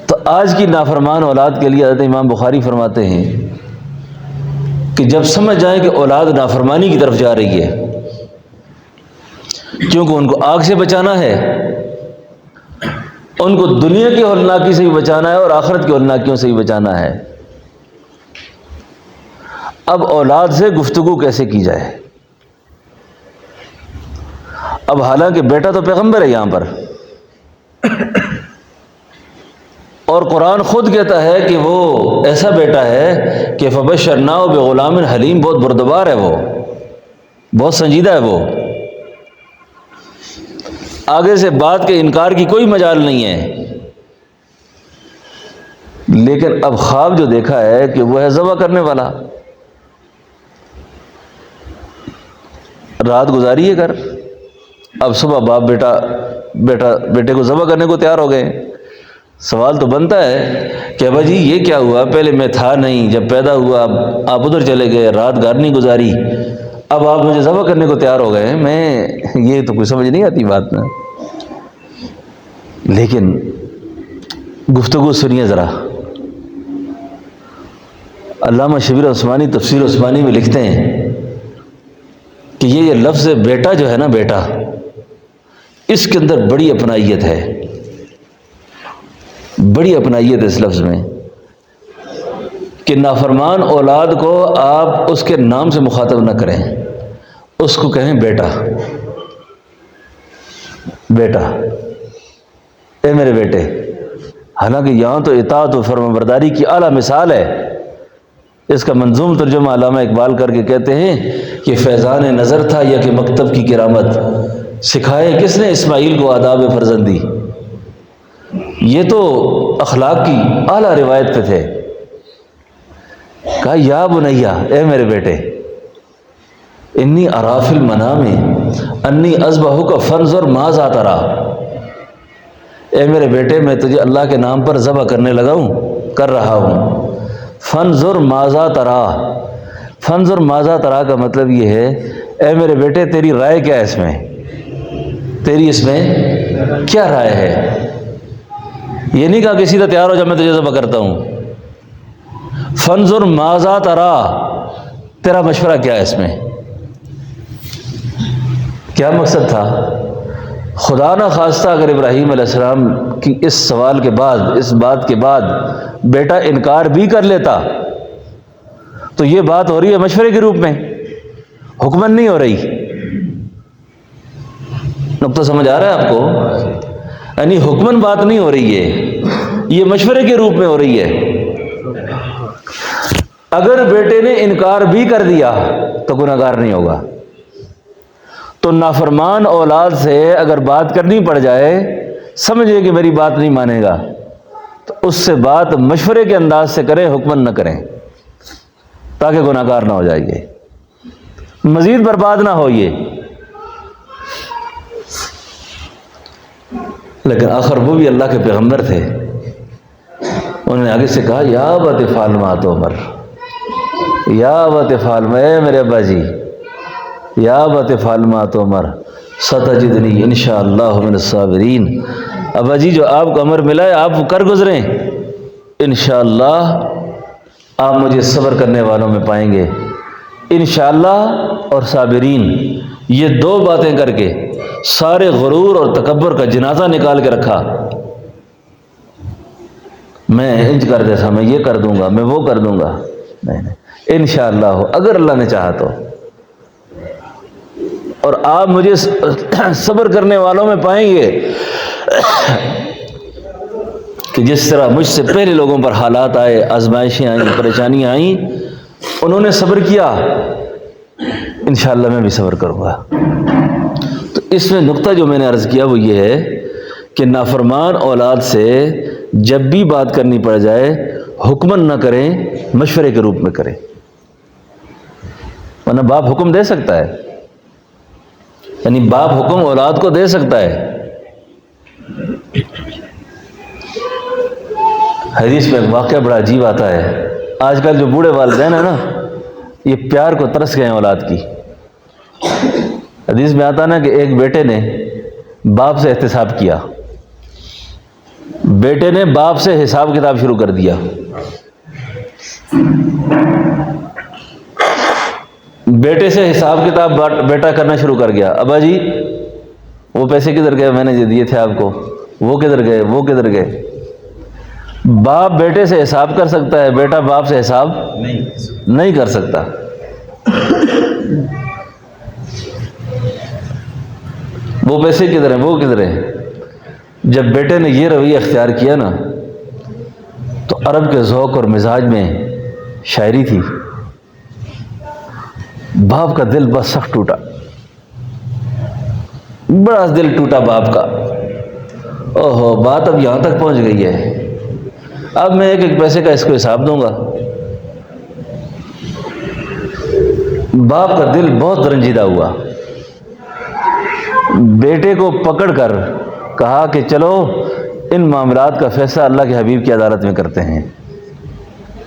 تو آج کی نافرمان اولاد کے لیے حضرت امام بخاری فرماتے ہیں کہ جب سمجھ جائیں کہ اولاد نافرمانی کی طرف جا رہی ہے، کیونکہ ان کو آگ سے بچانا ہے، ان کو دنیا کی ہولناکی سے بھی بچانا ہے اور آخرت کی ہولناکیوں سے بھی بچانا ہے، اب اولاد سے گفتگو کیسے کی جائے؟ اب حالانکہ بیٹا تو پیغمبر ہے یہاں پر، اور قرآن خود کہتا ہے کہ وہ ایسا بیٹا ہے کہ فبشرناہ بغلام حلیم، بہت بردبار ہے، وہ بہت سنجیدہ ہے، وہ آگے سے بات کے انکار کی کوئی مجال نہیں ہے۔ لیکن اب خواب جو دیکھا ہے کہ وہ ہے ذبح کرنے والا، رات گزاری ہے گھر، اب صبح باپ بیٹے کو ذبح کرنے کو تیار ہو گئے۔ سوال تو بنتا ہے کہ ابا جی یہ کیا ہوا؟ پہلے میں تھا نہیں، جب پیدا ہوا آپ ادھر چلے گئے، رات گھر نہیں گزاری، اب آپ مجھے ذبح کرنے کو تیار ہو گئے۔ میں یہ تو کچھ سمجھ نہیں آتی بات میں، لیکن گفتگو سنیے ذرا۔ علامہ شبیر عثمانی تفسیر عثمانی میں لکھتے ہیں کہ یہ لفظ بیٹا جو ہے نا، بیٹا، اس کے اندر بڑی اپنائیت ہے، بڑی اپنائیت ہے اس لفظ میں، کہ نافرمان اولاد کو آپ اس کے نام سے مخاطب نہ کریں، اس کو کہیں بیٹا، بیٹا، اے میرے بیٹے۔ حالانکہ یہاں تو اطاعت و فرمانبرداری کی اعلیٰ مثال ہے۔ اس کا منظوم ترجمہ علامہ اقبال کر کے کہتے ہیں کہ فیضان نظر تھا یا کہ مکتب کی کرامت، سکھائے کس نے اسماعیل کو آداب فرزندی۔ یہ تو اخلاق کی اعلیٰ روایت پہ تھے۔ کہا یا بنیا، اے میرے بیٹے، انی اری فی المنام انی اذبحک فانظر ماذا تری۔ اے میرے بیٹے، میں تجھے اللہ کے نام پر ذبح کرنے لگا ہوں، کر رہا ہوں۔ فانظر ماذا تری، فانظر ماذا تری کا مطلب یہ ہے اے میرے بیٹے تیری رائے کیا ہے اس میں، تیری اس میں کیا رائے ہے؟ یہ نہیں کہا کہ سیدھا تیار ہو جا میں تجھے ذبح کرتا ہوں۔ فانظر ماذا تری، تیرا مشورہ کیا ہے اس میں؟ کیا مقصد تھا؟ خدا نہ خواستہ اگر ابراہیم علیہ السلام کی اس سوال کے بعد، اس بات کے بعد بیٹا انکار بھی کر لیتا تو یہ بات ہو رہی ہے مشورے کے روپ میں، حکمن نہیں ہو رہی۔ نقطہ سمجھ آ رہا ہے آپ کو؟ یعنی حکمن بات نہیں ہو رہی ہے، یہ مشورے کے روپ میں ہو رہی ہے۔ اگر بیٹے نے انکار بھی کر دیا تو گناہگار نہیں ہوگا۔ تو نافرمان اولاد سے اگر بات کرنی پڑ جائے، سمجھے کہ میری بات نہیں مانے گا، تو اس سے بات مشورے کے انداز سے کریں، حکمن نہ کریں، تاکہ گناہگار نہ ہو جائے، مزید برباد نہ ہو یہ۔ لیکن آخر وہ بھی اللہ کے پیغمبر تھے، انہوں نے آگے سے کہا یا ابت افعل ما تؤمر، یا ابت افعل ما، اے میرے ابا جی، یا ابت افعل ما تؤمر ستجدنی انشاءاللہ من الصابرین۔ ابا جی جو آپ کو امر ملا ہے آپ وہ کر گزریں، انشاءاللہ آپ مجھے صبر کرنے والوں میں پائیں گے۔ انشاءاللہ اور صابرین، یہ دو باتیں کر کے سارے غرور اور تکبر کا جنازہ نکال کے رکھا۔ میں انج کر دیتا، میں یہ کر دوں گا، میں وہ کر دوں گا، نہیں، انشاءاللہ اگر اللہ نے چاہا تو، اور آپ مجھے صبر کرنے والوں میں پائیں گے۔ کہ جس طرح مجھ سے پہلے لوگوں پر حالات آئے، آزمائشیں آئیں، پریشانیاں آئیں، انہوں نے صبر کیا، انشاءاللہ میں بھی صبر کروں گا۔ تو اس میں نقطہ جو میں نے عرض کیا وہ یہ ہے کہ نافرمان اولاد سے جب بھی بات کرنی پڑ جائے حکمن نہ کریں، مشورے کے روپ میں کریں، ورنہ باپ حکم دے سکتا ہے، یعنی باپ حکم اولاد کو دے سکتا ہے۔ حدیث میں ایک واقعہ بڑا عجیب آتا ہے، آج کل جو بوڑھے والدین ہیں نا، یہ پیار کو ترس گئے ہیں اولاد کی۔ حدیث میں آتا نا کہ ایک بیٹے نے باپ سے احتساب کیا، بیٹے نے باپ سے حساب کتاب شروع کر دیا۔ بیٹے سے حساب کتاب بیٹا کرنا شروع کر گیا، ابا جی وہ پیسے کدھر گئے میں نے جو دیے تھے آپ کو، وہ کدھر گئے، وہ کدھر گئے۔ باپ بیٹے سے حساب کر سکتا ہے، بیٹا باپ سے حساب نہیں کر سکتا۔ وہ پیسے کدھر ہیں، وہ کدھر ہیں۔ جب بیٹے نے یہ رویہ اختیار کیا نا تو عرب کے ذوق اور مزاج میں شاعری تھی، باپ کا دل بس سخت ٹوٹا، بڑا دل ٹوٹا باپ کا۔ اوہو، بات اب یہاں تک پہنچ گئی ہے، اب میں ایک ایک پیسے کا اس کو حساب دوں گا۔ باپ کا دل بہت رنجیدہ ہوا، بیٹے کو پکڑ کر کہا کہ چلو ان معاملات کا فیصلہ اللہ کے حبیب کی عدالت میں کرتے ہیں،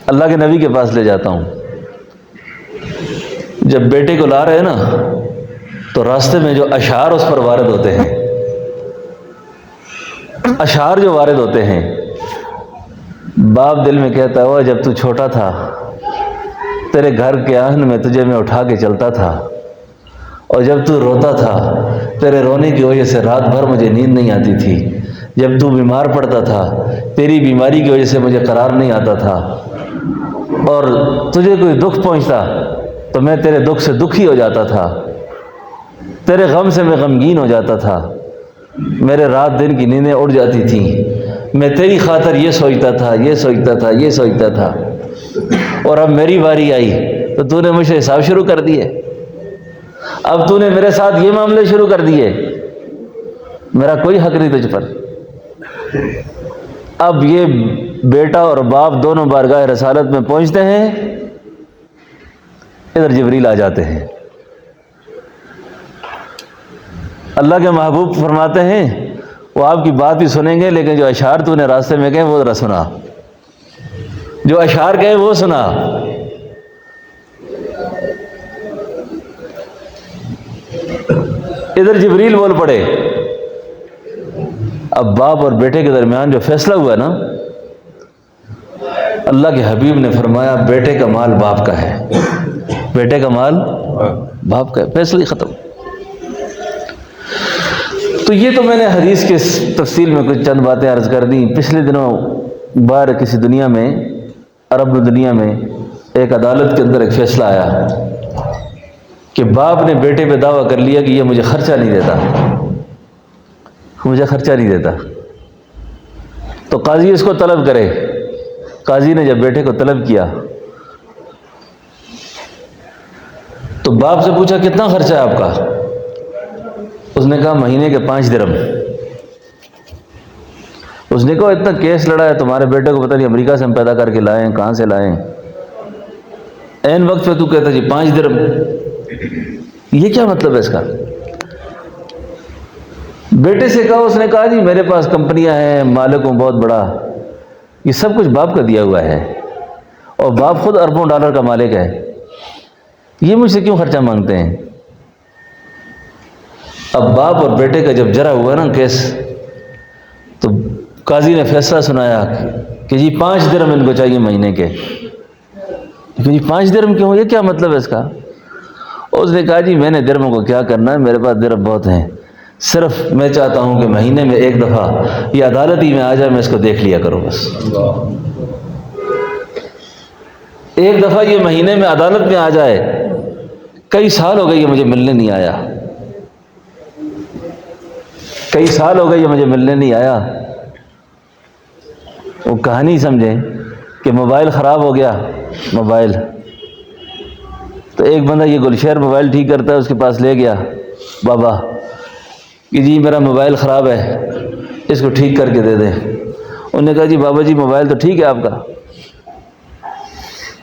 اللہ کے نبی کے پاس لے جاتا ہوں۔ جب بیٹے کو لا رہے ہیں نا تو راستے میں جو اشعار اس پر وارد ہوتے ہیں، اشعار جو وارد ہوتے ہیں، باپ دل میں کہتا ہوا جب تو چھوٹا تھا تیرے گھر کے آنگن میں تجھے میں اٹھا کے چلتا تھا، اور جب تو روتا تھا تیرے رونے کی وجہ سے رات بھر مجھے نیند نہیں آتی تھی، جب تو بیمار پڑتا تھا تیری بیماری کی وجہ سے مجھے قرار نہیں آتا تھا، اور تجھے کوئی دکھ پہنچتا تو میں تیرے دکھ سے دکھی ہو جاتا تھا، تیرے غم سے میں غمگین ہو جاتا تھا، میرے رات دن کی نیندیں اڑ جاتی تھیں، میں تیری خاطر یہ سوچتا تھا، یہ سوچتا تھا، یہ سوچتا تھا، اور اب میری باری آئی تو تو نے مجھ سے حساب شروع کر دیے، اب تو نے میرے ساتھ یہ معاملے شروع کر دیے، میرا کوئی حق نہیں تجھ پر۔ اب یہ بیٹا اور باپ دونوں بارگاہ رسالت میں پہنچتے ہیں، ادھر جبریل آ جاتے ہیں، اللہ کے محبوب فرماتے ہیں وہ آپ کی بات بھی سنیں گے لیکن جو اشعار تو نے راستے میں کہے وہ ذرا سنا، جو اشعار کہے وہ سنا۔ ادھر جبریل بول پڑے۔ اب باپ اور بیٹے کے درمیان جو فیصلہ ہوا نا، اللہ کے حبیب نے فرمایا بیٹے کا مال باپ کا ہے، بیٹے کا مال باپ کا ہے، فیصلہ ختم۔ تو یہ تو میں نے حدیث کے تفصیل میں کچھ چند باتیں عرض کر دیں۔ پچھلے دنوں باہر کسی دنیا میں، عرب دنیا میں، ایک عدالت کے اندر ایک فیصلہ آیا کہ باپ نے بیٹے پہ دعویٰ کر لیا کہ یہ مجھے خرچہ نہیں دیتا، مجھے خرچہ نہیں دیتا، تو قاضی اس کو طلب کرے۔ قاضی نے جب بیٹے کو طلب کیا تو باپ سے پوچھا کتنا خرچہ ہے آپ کا؟ اس نے کہا مہینے کے 5 درہم۔ اس نے کہا اتنا کیس لڑا ہے تمہارے بیٹے کو، پتہ نہیں امریکہ سے ہم پیدا کر کے لائے ہیں، کہاں سے لائے ہیں، عین وقت پہ تو کہتا جی 5 درہم، یہ کیا مطلب ہے اس کا؟ بیٹے سے کہا، اس نے کہا جی میرے پاس کمپنیاں ہیں، مالک ہوں بہت بڑا، یہ سب کچھ باپ کا دیا ہوا ہے، اور باپ خود اربوں ڈالر کا مالک ہے، یہ مجھ سے کیوں خرچہ مانگتے ہیں؟ اب باپ اور بیٹے کا جب جرا ہوا نا کیس، تو قاضی نے فیصلہ سنایا کہ جی 5 درہم ان کو چاہیے مہینے کے۔ کہ جی 5 درہم کیوں، یہ کیا مطلب ہے اس کا؟ اس نے کہا جی میں نے درہموں کو کیا کرنا ہے، میرے پاس درہم بہت ہیں، صرف میں چاہتا ہوں کہ مہینے میں ایک دفعہ یہ عدالت ہی میں آ جائے، میں اس کو دیکھ لیا کروں، بس ایک دفعہ یہ مہینے میں عدالت میں آ جائے۔ کئی سال ہو گئے یہ مجھے ملنے نہیں آیا، کئی سال ہو گئے یہ مجھے ملنے نہیں آیا۔ وہ کہانی سمجھیں کہ موبائل خراب ہو گیا، موبائل تو ایک بندہ یہ گلشیر موبائل ٹھیک کرتا ہے اس کے پاس لے گیا بابا کہ جی میرا موبائل خراب ہے، اس کو ٹھیک کر کے دے دیں۔ انہوں نے کہا جی بابا جی موبائل تو ٹھیک ہے آپ کا۔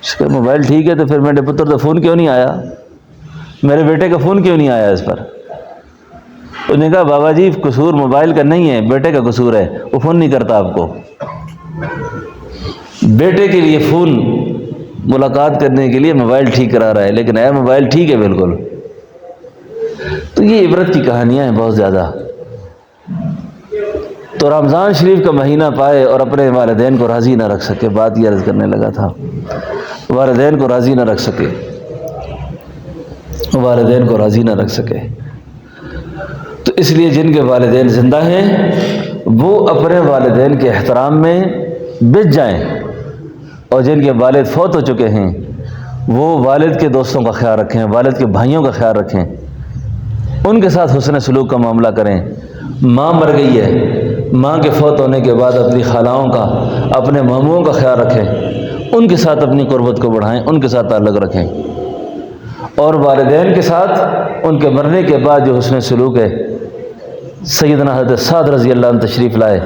اس کا موبائل ٹھیک ہے تو پھر میرے پتر تو فون کیوں نہیں آیا، میرے بیٹے کا فون کیوں نہیں آیا اس پر؟ انہوں نے کہا بابا جی قصور موبائل کا نہیں ہے، بیٹے کا قصور ہے، وہ فون نہیں کرتا آپ کو۔ بیٹے کے لیے فون ملاقات کرنے کے لیے موبائل ٹھیک کرا رہا ہے، لیکن ہے موبائل ٹھیک ہے بالکل۔ تو یہ عبرت کی کہانیاں ہیں بہت زیادہ۔ تو رمضان شریف کا مہینہ پائے اور اپنے والدین کو راضی نہ رکھ سکے، بات یہ عرض کرنے لگا تھا، والدین کو راضی نہ رکھ سکے، والدین کو راضی نہ رکھ سکے۔ تو اس لیے جن کے والدین زندہ ہیں وہ اپنے والدین کے احترام میں بچ جائیں، اور جن کے والد فوت ہو چکے ہیں وہ والد کے دوستوں کا خیال رکھیں، والد کے بھائیوں کا خیال رکھیں، ان کے ساتھ حسن سلوک کا معاملہ کریں۔ ماں مر گئی ہے، ماں کے فوت ہونے کے بعد اپنی خالہوں کا، اپنے ماموں کا خیال رکھیں، ان کے ساتھ اپنی قربت کو بڑھائیں، ان کے ساتھ تعلق رکھیں، اور والدین کے ساتھ ان کے مرنے کے بعد جو حسن سلوک ہے۔ سیدنا حضرت سعد رضی اللہ عنہ تشریف لائے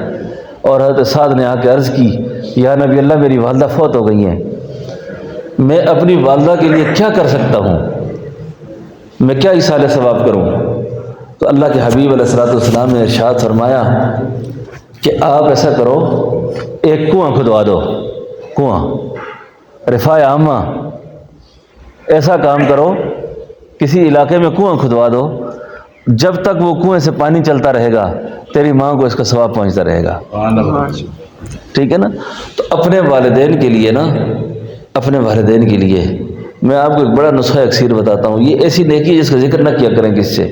اور حضرت سعد نے آ کے عرض کی یا نبی اللہ میری والدہ فوت ہو گئی ہیں، میں اپنی والدہ کے لیے کیا کر سکتا ہوں، میں کیا ایصال ثواب کروں؟ تو اللہ کے حبیب علیہ الصلوۃ والسلام نے ارشاد فرمایا کہ آپ ایسا کرو، ایک کنواں کھدوا دو، کنواں رفاع عامہ، ایسا کام کرو کسی علاقے میں کنواں کھدوا دو، جب تک وہ کنویں سے پانی چلتا رہے گا تیری ماں کو اس کا ثواب پہنچتا رہے گا۔ ٹھیک ہے نا؟ تو اپنے والدین کے لیے نا، اپنے والدین کے لیے میں آپ کو ایک بڑا نسخہ اکسیر بتاتا ہوں۔ یہ ایسی نیکی ہے جس کا ذکر نہ کیا کریں کس سے،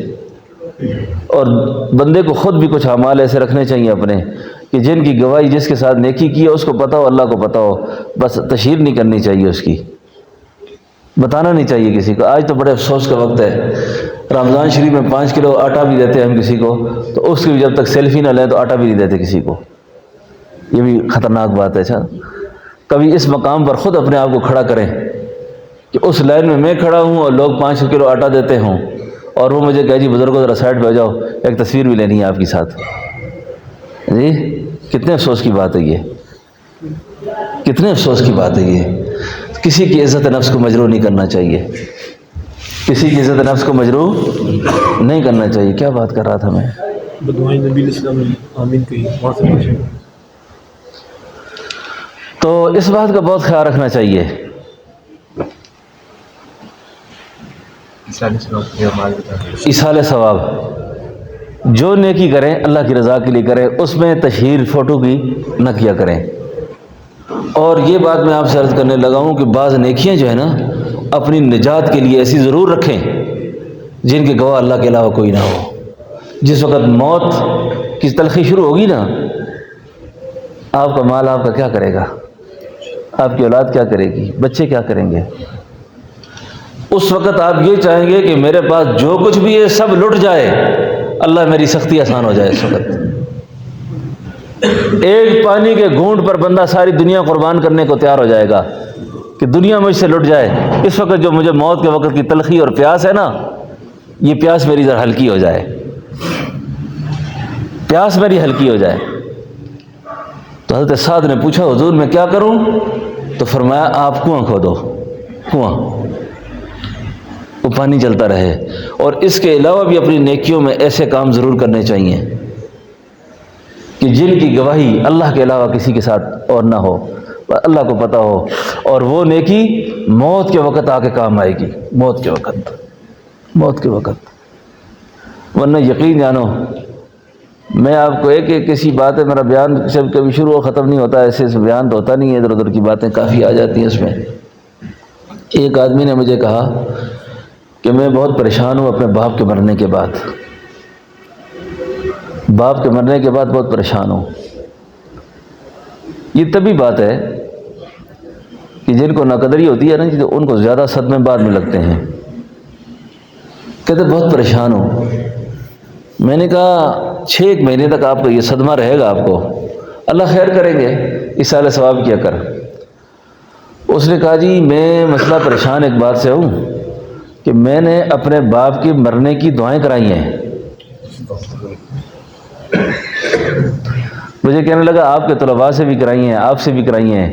اور بندے کو خود بھی کچھ اعمال ایسے رکھنے چاہیے اپنے کہ جن کی گواہی جس کے ساتھ نیکی کی ہے اس کو پتہ ہو، اللہ کو پتہ ہو، بس تشہیر نہیں کرنی چاہیے اس کی، بتانا نہیں چاہیے کسی کو۔ آج تو بڑے افسوس کا وقت ہے، رمضان شریف میں 5 کلو آٹا بھی دیتے ہیں ہم کسی کو، تو اس کی بھی جب تک سیلفی نہ لیں تو آٹا بھی نہیں دیتے کسی کو۔ یہ بھی خطرناک بات ہے۔ اچھا کبھی اس مقام پر خود اپنے آپ کو کھڑا کریں کہ اس لائن میں کھڑا ہوں اور لوگ 5 کلو آٹا دیتے ہوں اور وہ مجھے کہے جی بزرگوں ذرا سائڈ پہ جاؤ، ایک تصویر بھی لینی ہے آپ کے ساتھ۔ جی کتنے افسوس کی بات ہے یہ، کتنے افسوس کی بات ہے یہ۔ کسی کی عزت نفس کو مجروح نہیں کرنا چاہیے، کسی کی عزت نفس کو مجروح نہیں کرنا چاہیے۔ کیا بات کر رہا تھا میں؟ بدعائیں نبی علیہ السلام نے آمین کہی، وہاں سے پوچھیں۔ تو اس بات کا بہت خیال رکھنا چاہیے۔ ایصال ثواب، جو نیکی کریں اللہ کی رضا کے لیے کریں، اس میں تشہیر فوٹو کی نہ کیا کریں۔ اور یہ بات میں آپ سے عرض کرنے لگا ہوں کہ بعض نیکیاں جو ہے نا اپنی نجات کے لیے ایسی ضرور رکھیں جن کے گواہ اللہ کے علاوہ کوئی نہ ہو۔ جس وقت موت کی تلخی شروع ہوگی نا، آپ کا مال آپ کا کیا کرے گا، آپ کی اولاد کیا کرے گی، بچے کیا کریں گے؟ اس وقت آپ یہ چاہیں گے کہ میرے پاس جو کچھ بھی ہے سب لٹ جائے، اللہ میری سختی آسان ہو جائے۔ اس وقت ایک پانی کے گھونٹ پر بندہ ساری دنیا قربان کرنے کو تیار ہو جائے گا کہ دنیا مجھ سے لٹ جائے۔ اس وقت جو مجھے موت کے وقت کی تلخی اور پیاس ہے نا، یہ پیاس میری ذرا ہلکی ہو جائے، پیاس میری ہلکی ہو جائے۔ تو حضرت سعد نے پوچھا حضور میں کیا کروں؟ تو فرمایا آپ کنواں کھودو، کنواں، وہ پانی چلتا رہے۔ اور اس کے علاوہ بھی اپنی نیکیوں میں ایسے کام ضرور کرنے چاہیے کہ جن کی گواہی اللہ کے علاوہ کسی کے ساتھ اور نہ ہو، اللہ کو پتہ ہو، اور وہ نیکی موت کے وقت آ کے کام آئے گی، موت کے وقت، موت کے وقت۔ ورنہ یقین جانو، میں آپ کو ایک کسی بات ہے، میرا بیان جب کبھی شروع ہو ختم نہیں ہوتا، ایسے بیان تو ہوتا نہیں ہے، ادھر ادھر کی باتیں کافی آ جاتی ہیں اس میں۔ ایک آدمی نے مجھے کہا کہ میں بہت پریشان ہوں اپنے باپ کے مرنے کے بعد، باپ کے مرنے کے بعد بہت پریشان ہوں۔ یہ طبی بات ہے کہ جن کو ناقدری ہوتی ہے نا تو ان کو زیادہ صدمے بعد میں لگتے ہیں۔ کہتے بہت پریشان ہوں۔ میں نے کہا 6 مہینے تک آپ کو یہ صدمہ رہے گا، آپ کو اللہ خیر کریں گے۔ اصالہ ثواب کیا کر۔ اس نے کہا جی میں مسئلہ پریشان ایک بات سے ہوں کہ میں نے اپنے باپ کی مرنے کی دعائیں کرائی ہیں۔ مجھے کہنے لگا آپ کے طلباء سے بھی کرائی ہیں، آپ سے بھی کرائی ہیں،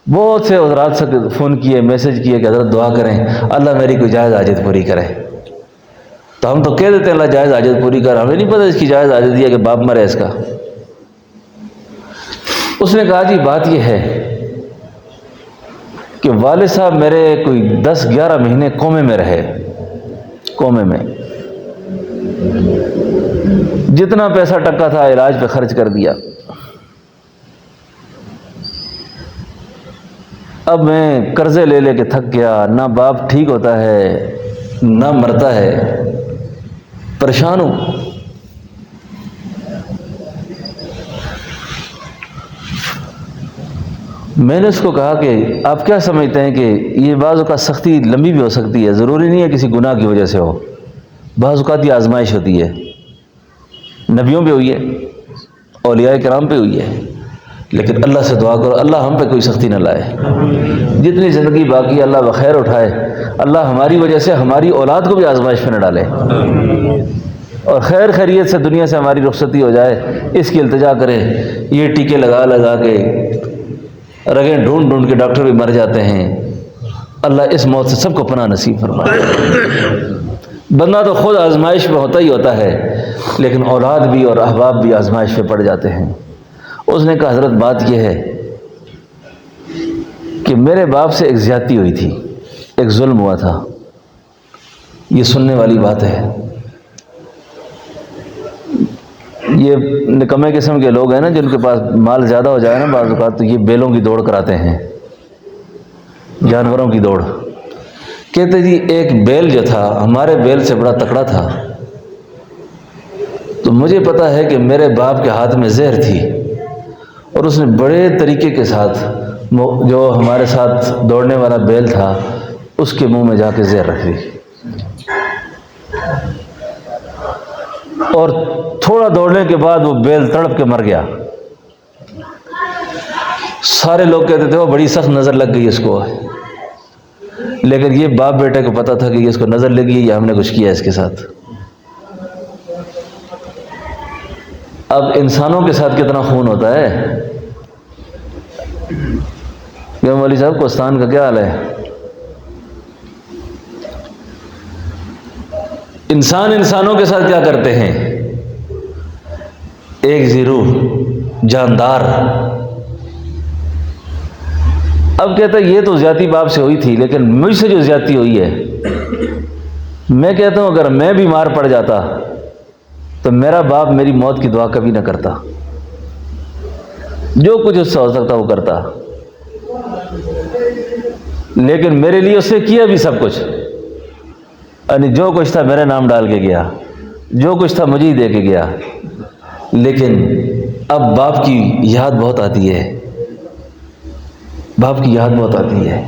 بہت سے حضرات سے فون کیے، میسج کیے کہ حضرت دعا کریں اللہ میری کوئی جائز حاجت پوری کرے۔ تو ہم تو کہہ دیتے ہیں اللہ جائز حاجت پوری کر، ہمیں نہیں پتہ اس کی جائز حاجت یہ کہ باپ مرے اس کا۔ اس نے کہا جی بات یہ ہے کہ والد صاحب میرے کوئی 10-11 مہینے کومے میں رہے، کومے میں جتنا پیسہ ٹکا تھا علاج پہ خرچ کر دیا۔ اب میں قرضے لے لے کے تھک گیا، نہ باپ ٹھیک ہوتا ہے نہ مرتا ہے، پریشان ہوں۔ میں نے اس کو کہا کہ آپ کیا سمجھتے ہیں کہ یہ بعض اوقات سختی لمبی بھی ہو سکتی ہے، ضروری نہیں ہے کسی گناہ کی وجہ سے ہو، بعض اوقات یہ آزمائش ہوتی ہے، نبیوں پہ ہوئی ہے، اولیاء کرام پہ ہوئی ہے، لیکن اللہ سے دعا کرو اللہ ہم پہ کوئی سختی نہ لائے، جتنی زندگی باقی اللہ بخیر اٹھائے، اللہ ہماری وجہ سے ہماری اولاد کو بھی آزمائش پہ نہ ڈالے، اور خیر خیریت سے دنیا سے ہماری رخصتی ہو جائے، اس کی التجا کرے۔ یہ ٹیکے لگا لگا کے رگیں ڈھونڈ ڈھونڈ کے ڈاکٹر بھی مر جاتے ہیں، اللہ اس موت سے سب کو پناہ نصیب فرمائے۔ بندہ تو خود آزمائش میں ہوتا ہی ہوتا ہے، لیکن اولاد بھی اور احباب بھی آزمائش پہ پڑ جاتے ہیں۔ اس نے کہا حضرت بات یہ ہے کہ میرے باپ سے ایک زیادتی ہوئی تھی، ایک ظلم ہوا تھا، یہ سننے والی بات ہے۔ یہ نکمے قسم کے لوگ ہیں نا جن کے پاس مال زیادہ ہو جائے نا بعض اوقات، تو یہ بیلوں کی دوڑ کراتے ہیں، جانوروں کی دوڑ۔ کہتے جی ایک بیل جو تھا ہمارے بیل سے بڑا تکڑا تھا، تو مجھے پتا ہے کہ میرے باپ کے ہاتھ میں زہر تھی، اور اس نے بڑے طریقے کے ساتھ جو ہمارے ساتھ دوڑنے والا بیل تھا اس کے منہ میں جا کے زہر رکھ دی، اور تھوڑا دوڑنے کے بعد وہ بیل تڑپ کے مر گیا۔ سارے لوگ کہتے تھے وہ بڑی سخت نظر لگ گئی اس کو، لیکن یہ باپ بیٹے کو پتا تھا کہ یہ اس کو نظر لگی یا ہم نے کچھ کیا اس کے ساتھ۔ اب انسانوں کے ساتھ کتنا خون ہوتا ہے۔ کیوں مولوی صاحب کوستان کا کیا حال ہے؟ انسان انسانوں کے ساتھ کیا کرتے ہیں، ایک زیرو جاندار۔ اب کہتا ہے یہ تو زیادتی باپ سے ہوئی تھی، لیکن مجھ سے جو زیادتی ہوئی ہے، میں کہتا ہوں اگر میں بیمار پڑ جاتا تو میرا باپ میری موت کی دعا کبھی نہ کرتا، جو کچھ اس سے ہو سکتا وہ کرتا، لیکن میرے لیے اس نے کیا بھی سب کچھ، یعنی جو کچھ تھا میرے نام ڈال کے گیا، جو کچھ تھا مجھے ہی دے کے گیا۔ لیکن اب باپ کی یاد بہت آتی ہے، باپ کی یاد بہت آتی ہے،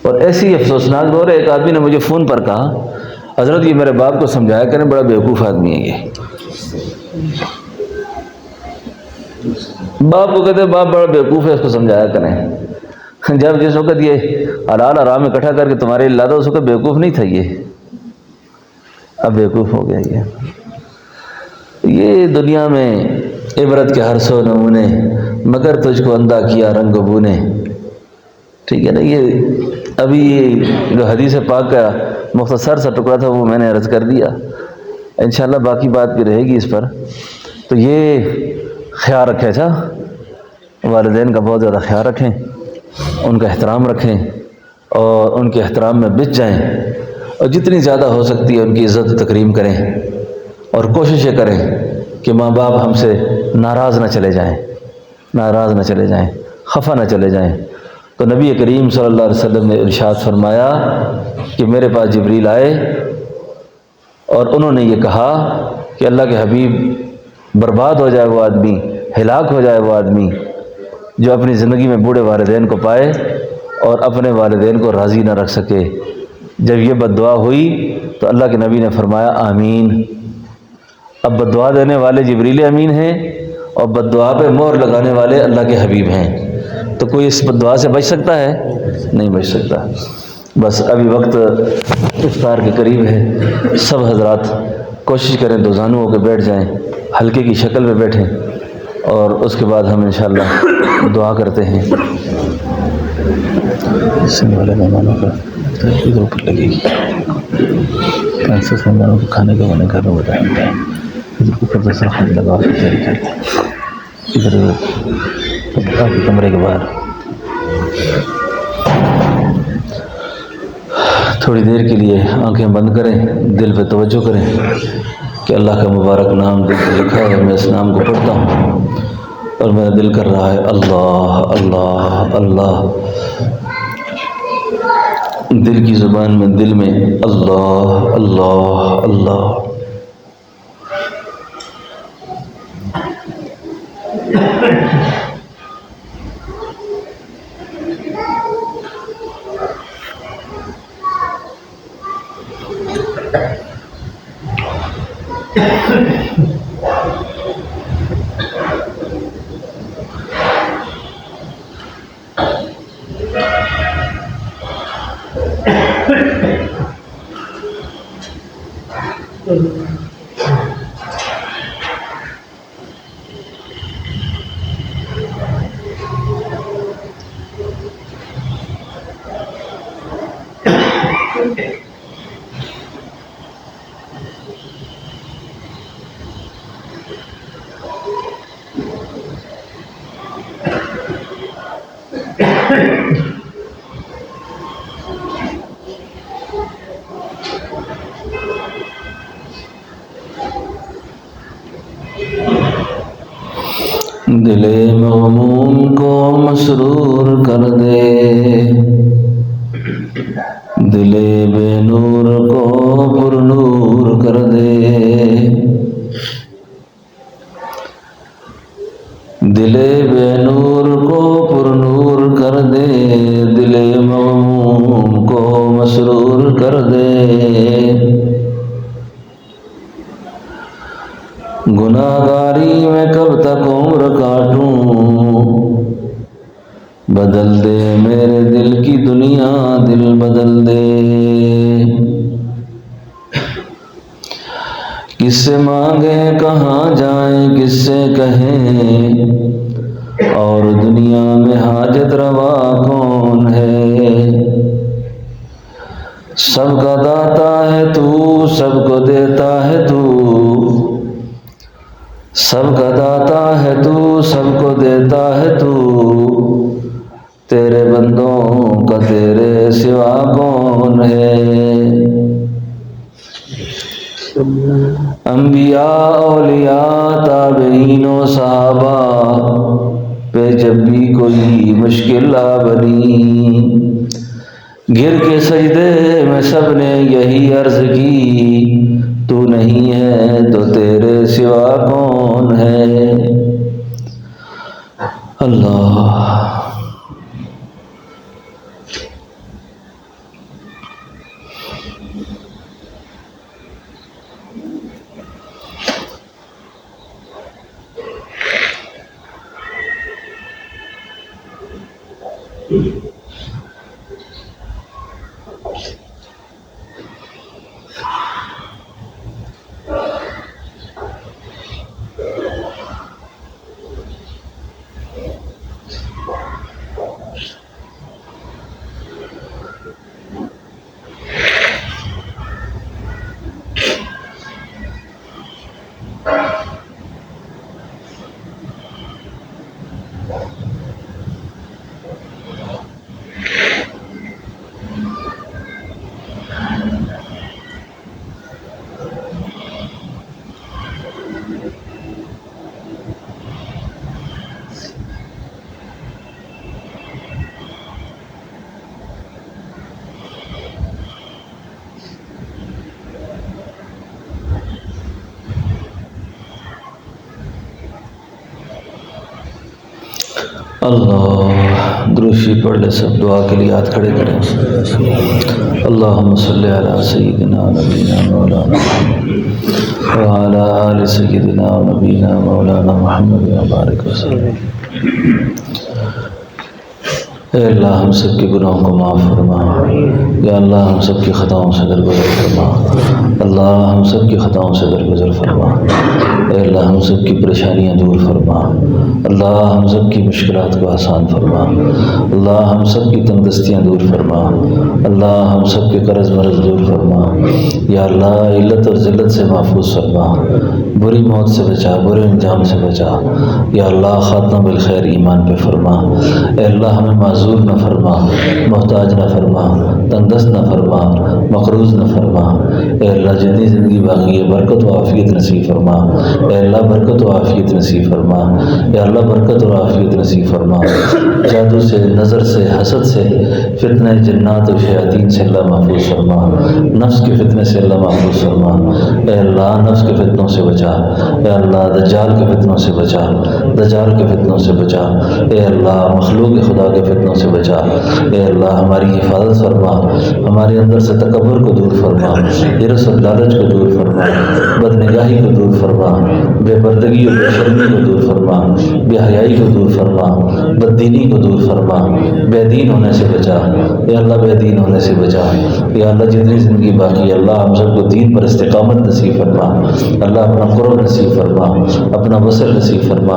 اور ایسی افسوسناک دور ہے۔ ایک آدمی نے مجھے فون پر کہا حضرت یہ میرے باپ کو سمجھایا کریں، بڑا بیوقوف آدمی ہے یہ۔ باپ کو کہتے ہیں باپ بڑا بیوقوف ہے، اس کو سمجھایا کریں۔ جب جس وقت یہ حلال حرام اکٹھا کر کے تمہارے لادا اس وقت بیوقوف نہیں تھا یہ، اب بیوقوف ہو گیا یہ دنیا میں عبرت کے ہر سو نمونے، مگر تجھ کو اندھا کیا رنگ و بو نے۔ ٹھیک ہے نا، یہ ابھی یہ جو حدیث پاک کا مختصر سا ٹکڑا تھا وہ میں نے عرض کر دیا، انشاءاللہ باقی بات بھی رہے گی اس پر۔ تو یہ خیال رکھے، اچھا والدین کا بہت زیادہ خیال رکھیں، ان کا احترام رکھیں، اور ان کے احترام میں بچ جائیں، اور جتنی زیادہ ہو سکتی ہے ان کی عزت و تکریم کریں، اور کوششیں کریں کہ ماں باپ ہم سے ناراض نہ چلے جائیں، ناراض نہ چلے جائیں، خفا نہ چلے جائیں۔ تو نبی کریم صلی اللہ علیہ وسلم نے ارشاد فرمایا کہ میرے پاس جبریل آئے اور انہوں نے یہ کہا کہ اللہ کے حبیب برباد ہو جائے وہ آدمی، ہلاک ہو جائے وہ آدمی جو اپنی زندگی میں بوڑھے والدین کو پائے اور اپنے والدین کو راضی نہ رکھ سکے۔ جب یہ بد دعا ہوئی تو اللہ کے نبی نے فرمایا آمین۔ اب بد دعا دینے والے جبریل امین ہیں اور بد دعا پہ مہر لگانے والے اللہ کے حبیب ہیں، تو کوئی اس بد دعا سے بچ سکتا ہے؟ نہیں بچ سکتا۔ بس ابھی وقت افطار کے قریب ہے، سب حضرات کوشش کریں دو زانو ہو کے بیٹھ جائیں، حلقے کی شکل میں بیٹھیں، اور اس کے بعد ہم انشاءاللہ دعا کرتے ہیں۔ سن والے مہمانوں کا ادھر اوپر لگے گی، مہمانوں کو کھانے کا بنے گھر میں بتائیں ادھر اوپر دسترخوان لگا کے تیاری کر لیں، ادھر آپ کے کمرے کے باہر۔ تھوڑی دیر کے لیے آنکھیں بند کریں، دل پہ توجہ کریں کہ اللہ کا مبارک نام دل پہ لکھا ہے، میں اس نام کو پڑھتا ہوں اور میرا دل کر رہا ہے اللہ اللہ اللہ، دل کی زبان میں دل میں اللہ اللہ اللہ۔ دل مغموم کو مسرور کر دے، دل بے نور کو پر نور کر دے، دل بے نور کو پر نور کر دے، دل مغموم کو مسرور کر دے، گناہگاری میں کب تک عمر کاٹوں، بدل دے میرے دل کی دنیا، دل بدل دے، کس سے مانگیں کہاں جائیں کس سے کہیں، اور دنیا میں حاجت روا کون ہے، سب کا داتا ہے تو سب کو دیتا ہے تو، سب کا داتا ہے تو سب کو دیتا ہے تو، تیرے بندوں کا تیرے سوا کون ہے، انبیاء اولیاء تابعین و صحابہ پہ جب بھی کوئی مشکل آ بنی، گر کے سجدے میں سب نے یہی عرض کی، تو نہیں ہے تو تیرے سوا کون ہے، اللہ۔ اللہ دروشی پڑھ لے، سب دعا کے لیے ہاتھ کھڑے کریں۔ اللہم صلی علی سیدنا نبینا مولانا وعلى آل سيدنا ونبينا مولانا محمد وبارك وسلم۔ اے اللہ ہم سب کے گناہوں کو معاف فرما، یا اللہ ہم سب کی خطاؤں سے درگزر فرما، اللہ ہم سب کی خطاؤں سے درگزر فرما، اے اللہ ہم سب کی پریشانیاں دور فرما، اللہ ہم سب کی مشکلات کو آسان فرما، اللہ ہم سب کی تنگ دستیاں دور فرما، اللہ ہم سب کے قرض مرض دور فرما، یا اللہ علت اور ذلت سے محفوظ فرما، بری موت سے بچا، برے انجام سے بچا، یا اللہ خاتمہ بالخیر ایمان پہ فرما، اے اللہ ہمیں معذور نہ فرما، محتاج نہ فرما، تنگ دست نہ فرما، مقروض نہ فرما، اے اللہ جتنی زندگی باقی ہے برکت و عافیت نصیب فرما، اے اللہ برکت و عافیت نصیب فرما، اے اللہ برکت و عافیت نصیب فرما، جادو سے، نظر سے، حسد سے، فتنہ جنات و شیاطین سے اللہ محفوظ فرما، نفس کے فتنے سے اللہ محفوظ فرما، اے اللہ نفس کے فتنوں سے بچا، اے اللہ دجال کے فتنوں سے بچا، دجال کے فتنوں سے بچا، اے اللہ مخلوق خدا کے فتنوں سے بچا، اے اللہ ہماری حفاظت فرما، ہمارے اندر سے تکبر کو دور فرما، حرص اور لالچ کو دور فرما، بد نگاہی کو دور فرما، بے پردگی اور بے شرمی کو دور فرما، بے حیائی کو دور فرما، بد دینی کو دور فرما، بے دین ہونے سے بچا، اے اللہ بے دین ہونے سے بچا، اے اللہ جتنی زندگی باقی ہے اللہ ہم سب کو دین پر استقامت نصیب فرما، اللہ اپنا قرب نصیب فرما، اپنا وصل نصیب فرما،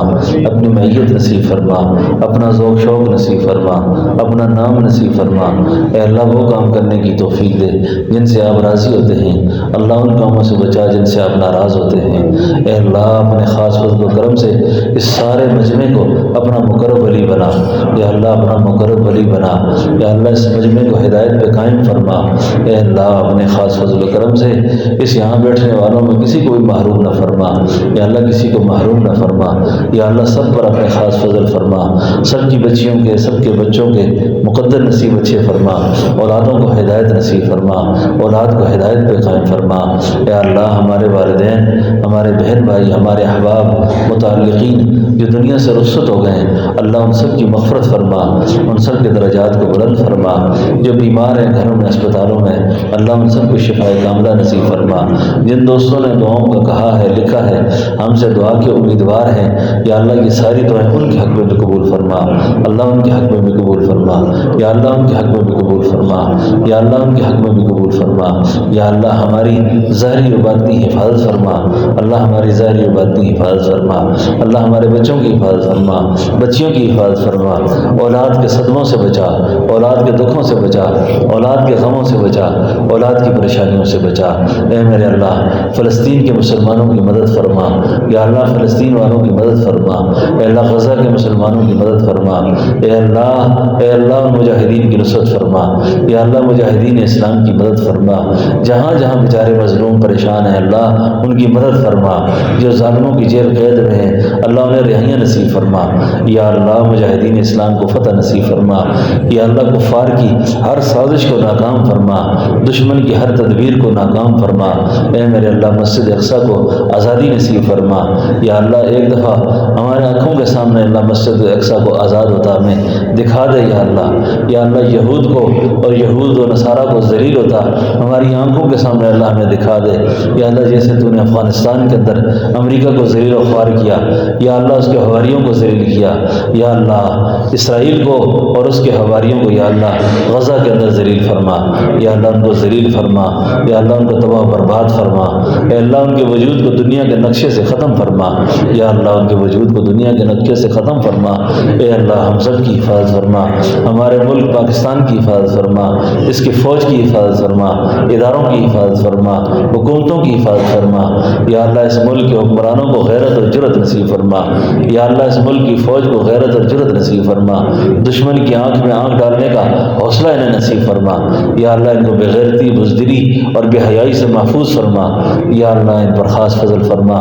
اپنی معیت نصیب فرما، اپنا ذوق شوق نصیب فرما، اپنا نام نصیب فرما، اے اللہ وہ کام کرنے کی توفیق دے جن سے آپ راضی ہوتے ہیں، اللہ ان کاموں سے بچا جن سے آپ ناراض ہوتے ہیں، اے اللہ اپنے خاص فضل و کرم سے اس سارے مجمع کو اپنا مقرب ولی بنا، یا اللہ اپنا مقرب ولی بنا، یا اللہ اس مجمع کو ہدایت پہ قائم فرما، اے اللہ اپنے خاص فضل و کرم سے اس یہاں بیٹھنے والوں میں کسی کو بھی محروم نہ فرما، یا اللہ کسی کو محروم نہ فرما، یا اللہ سب پر اپنے خاص فضل فرما، سب کی بچیوں کے، سب کے بچوں کے مقدر نصیب اچھے فرما، اولادوں کو ہدایت نصیب فرما، اولاد کو ہدایت پہ قائم فرما، اے اللہ ہمارے والدین، ہمارے بہن بھائی، ہمارے احباب، متعلقین جو دنیا سے رخصت ہو گئے ہیں اللہ ان سب کی مغفرت فرما، ان سب کے درجات کو بلند فرما، جو بیمار ہیں گھروں میں، اسپتالوں میں اللہ ان سب کو شفاء کاملہ نصیب فرما، جن دوستوں نے دعاؤں کا کہا ہے، لکھا ہے، ہم سے دعا کے امیدوار ہیں، یا اللہ یہ ساری دعائیں ان کے حق میں بھی قبول فرما، اللہ ان کے حق میں بھی قبول فرما، یا اللہ ان کے حق میں بھی قبول فرما، یا اللہ ان کے حق میں بھی قبول فرما، یا اللہ ہماری ظاہری و باطنی حفاظت فرما، اللہ ہماری ظاہری و باطنی حفاظت فرما، اللہ ہمارے بچوں کی حفاظت فرما، بچیوں کی حفاظت فرما، اولاد کے صدموں سے بچا، اولاد کے دکھوں سے بچا، اولاد کے غموں سے بچا، اولاد کی پریشانیوں سے بچا، اے میرے اللہ فلسطین کے مسلمانوں کی مدد فرما، یا اللہ فلسطین والوں کی مدد فرما، اے اللہ غزہ کے مسلمانوں کی مدد فرما، اے اللہ مجاہدین کی نصرت فرما، یا اللہ مجاہدین اسلام کی مدد فرما، جہاں جہاں بیچارے مظلوم پریشان ہیں اللہ ان کی مدد فرما، جو ظالموں کی جیل قید میں ہیں اللہ انہیں رہائیاں نصیب فرما، یا اللہ مجاہدین اسلام کو فتح نصیب فرما، یا اللہ کفار کی ہر سازش کو ناکام فرما، دشمن کی ہر تدبیر کو ناکام فرما، اے میرے اللہ مسجد اقصی کو آزادی نصیب فرما، یا اللہ ایک دفعہ ہمارے آنکھوں کے سامنے اللہ مسجد اقصی کو آزاد ہوتا ہمیں دکھا دے، یا اللہ یہود کو اور یہود و نصارہ کو ذلیل ہوتا ہماری آنکھوں کے سامنے اللہ ہمیں دکھا دے، یا اللہ جیسے تو نے افغانستان کے اندر امریکہ کو ذلیل و خوار کیا، یا اللہ اس کے حواریوں کو ذلیل کیا، یا اللہ اسرائیل کو اور اس کے حواریوں کو یا اللہ غزہ کے اندر ذلیل فرما، یا اللہ ان کو ذلیل فرما، یا اللہ ان کو تباہ برباد فرما، اے اللہ ان کے وجود کو دنیا کے نقشے سے ختم فرما، یا اللہ ان کے وجود کو دنیا کے نقشے سے ختم فرما، اے اللہ ہم سب کی حفاظت فرما، ہمارے ملک پاکستان کی حفاظت فرما، اس کی فوج کی حفاظت فرما، اداروں کی حفاظت فرما، حکومتوں کی حفاظت فرما، یا اللہ اس ملک کے حکمرانوں کو غیرت اور جرأت نصیب فرما، یا اللہ اس ملک کی فوج کو غیرت اور جرأت نصیب فرما، دشمن کی آنکھ میں آنکھ ڈالنے کا حوصلہ انہیں نصیب فرما، یا اللہ ان کو بغیرتی، بزدلی اور بے حیائی سے محفوظ فرما، یا اللہ ان پر خاص فضل فرما،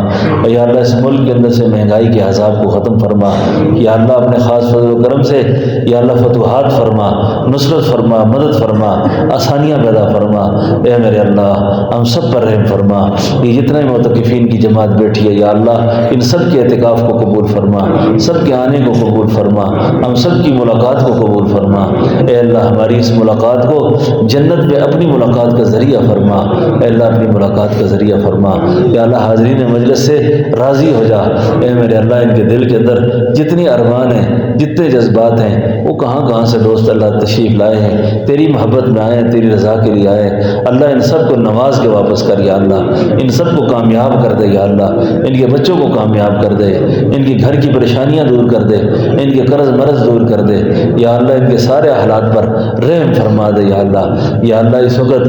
یا اللہ اس ملک کے اندر سے مہنگائی کے عذاب کو ختم فرما، یا اللہ اپنے خاص فضل و کرم سے یا اللہ فتوحات فرما، نصرت فرما، مدد فرما، آسانیاں پیدا فرما، اے میرے اللہ ہم سب پر رحم فرما، یہ جتنے معتکفین کی جماعت بیٹھی ہے یا اللہ ان سب کے اعتکاف کو قبول فرما، سب کے آنے کو قبول فرما، ہم سب کی ملاقات کو قبول فرما۔ اے اللہ ہماری اس ملاقات کو جنت میں اپنی ملاقات کا ذریعہ فرما، اے اللہ اپنی ملاقات کا ذریعہ فرما۔ یا اللہ حاضرین مجلس سے راضی ہو جا، اے میرے اللہ ان کے دل کے اندر جتنی ارمان ہیں، جتنے جذبات ہیں، وہ کہاں کہاں سے دوست اللہ تشریف لائے ہیں، تیری محبت میں آئے ہیں، تیری رضا کے لیے آئے ہیں۔ اللہ ان سب کو نواز کے واپس کر یا اللہ، ان سب کو کامیاب کر دے یا اللہ، ان کے بچوں کو کامیاب کر دے، ان کے گھر کی پریشانیاں دور کر دے، ان کے قرض مرض دور کر دے یا اللہ، ان کے سارے حالات پر رحم فرما دے یا اللہ۔ یا اللہ اس وقت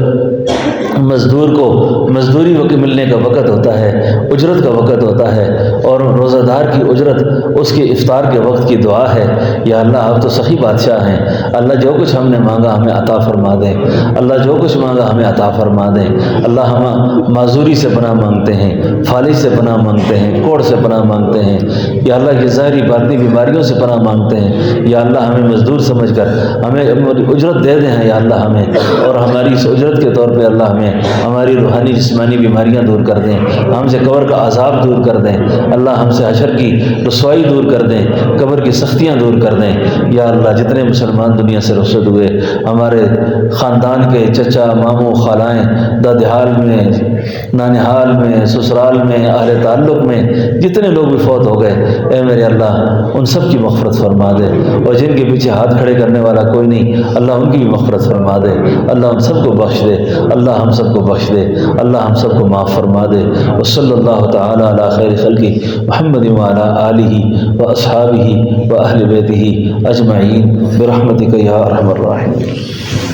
مزدور کو مزدوری وقت ملنے کا وقت ہوتا ہے، اجرت کا وقت ہوتا ہے، اور روزہ دار کی اجرت اس کے افطار کے وقت کی دعا ہے یا اللہ۔ آپ تو سخی بادشاہ ہیں اللہ، جو کچھ ہم نے مانگا ہمیں عطا فرما دیں اللہ، جو کچھ مانگا ہمیں عطا فرما دیں اللہ۔ ہم معذوری سے پناہ مانگتے ہیں، فالج سے پناہ مانگتے ہیں، کوڑ سے پناہ مانگتے ہیں یا اللہ، یہ ظاہری باطنی بیماریوں سے پناہ مانگتے ہیں یا اللہ۔ ہمیں مزدور سمجھ کر ہمیں اجرت دے دیں یا اللہ ہمیں، اور ہماری اس اجرت کے طور پہ اللہ ہمیں ہماری روحانی جسمانی بیماریاں دور کر دیں، ہم سے قبر کا عذاب دور کر دیں اللہ، ہم سے حشر کی رسوائی دور کر دیں، قبر کی سختیاں دور کر دیں یا اللہ۔ جتنے مسلمان دنیا سے رخصت ہوئے، ہمارے خاندان کے چچا ماموں خالائیں، دادحال میں، نانحال میں، سسرال میں، اہل تعلق میں جتنے لوگ بھی فوت ہو گئے، اے میرے اللہ ان سب کی مغفرت فرما دے، اور جن کے پیچھے ہاتھ کھڑے کرنے والا کوئی نہیں اللہ، ان کی بھی مغفرت فرما دے اللہ، ان سب کو بخش دے اللہ، ہم سب کو بخش دے اللہ، ہم سب کو معاف فرما دے۔ وصلی اللہ تعالی علی خیر خلقہ محمد وعلی آلہ واصحابہ واہل بیتہ اجمعین برحمتک یا ارحم الراحمین۔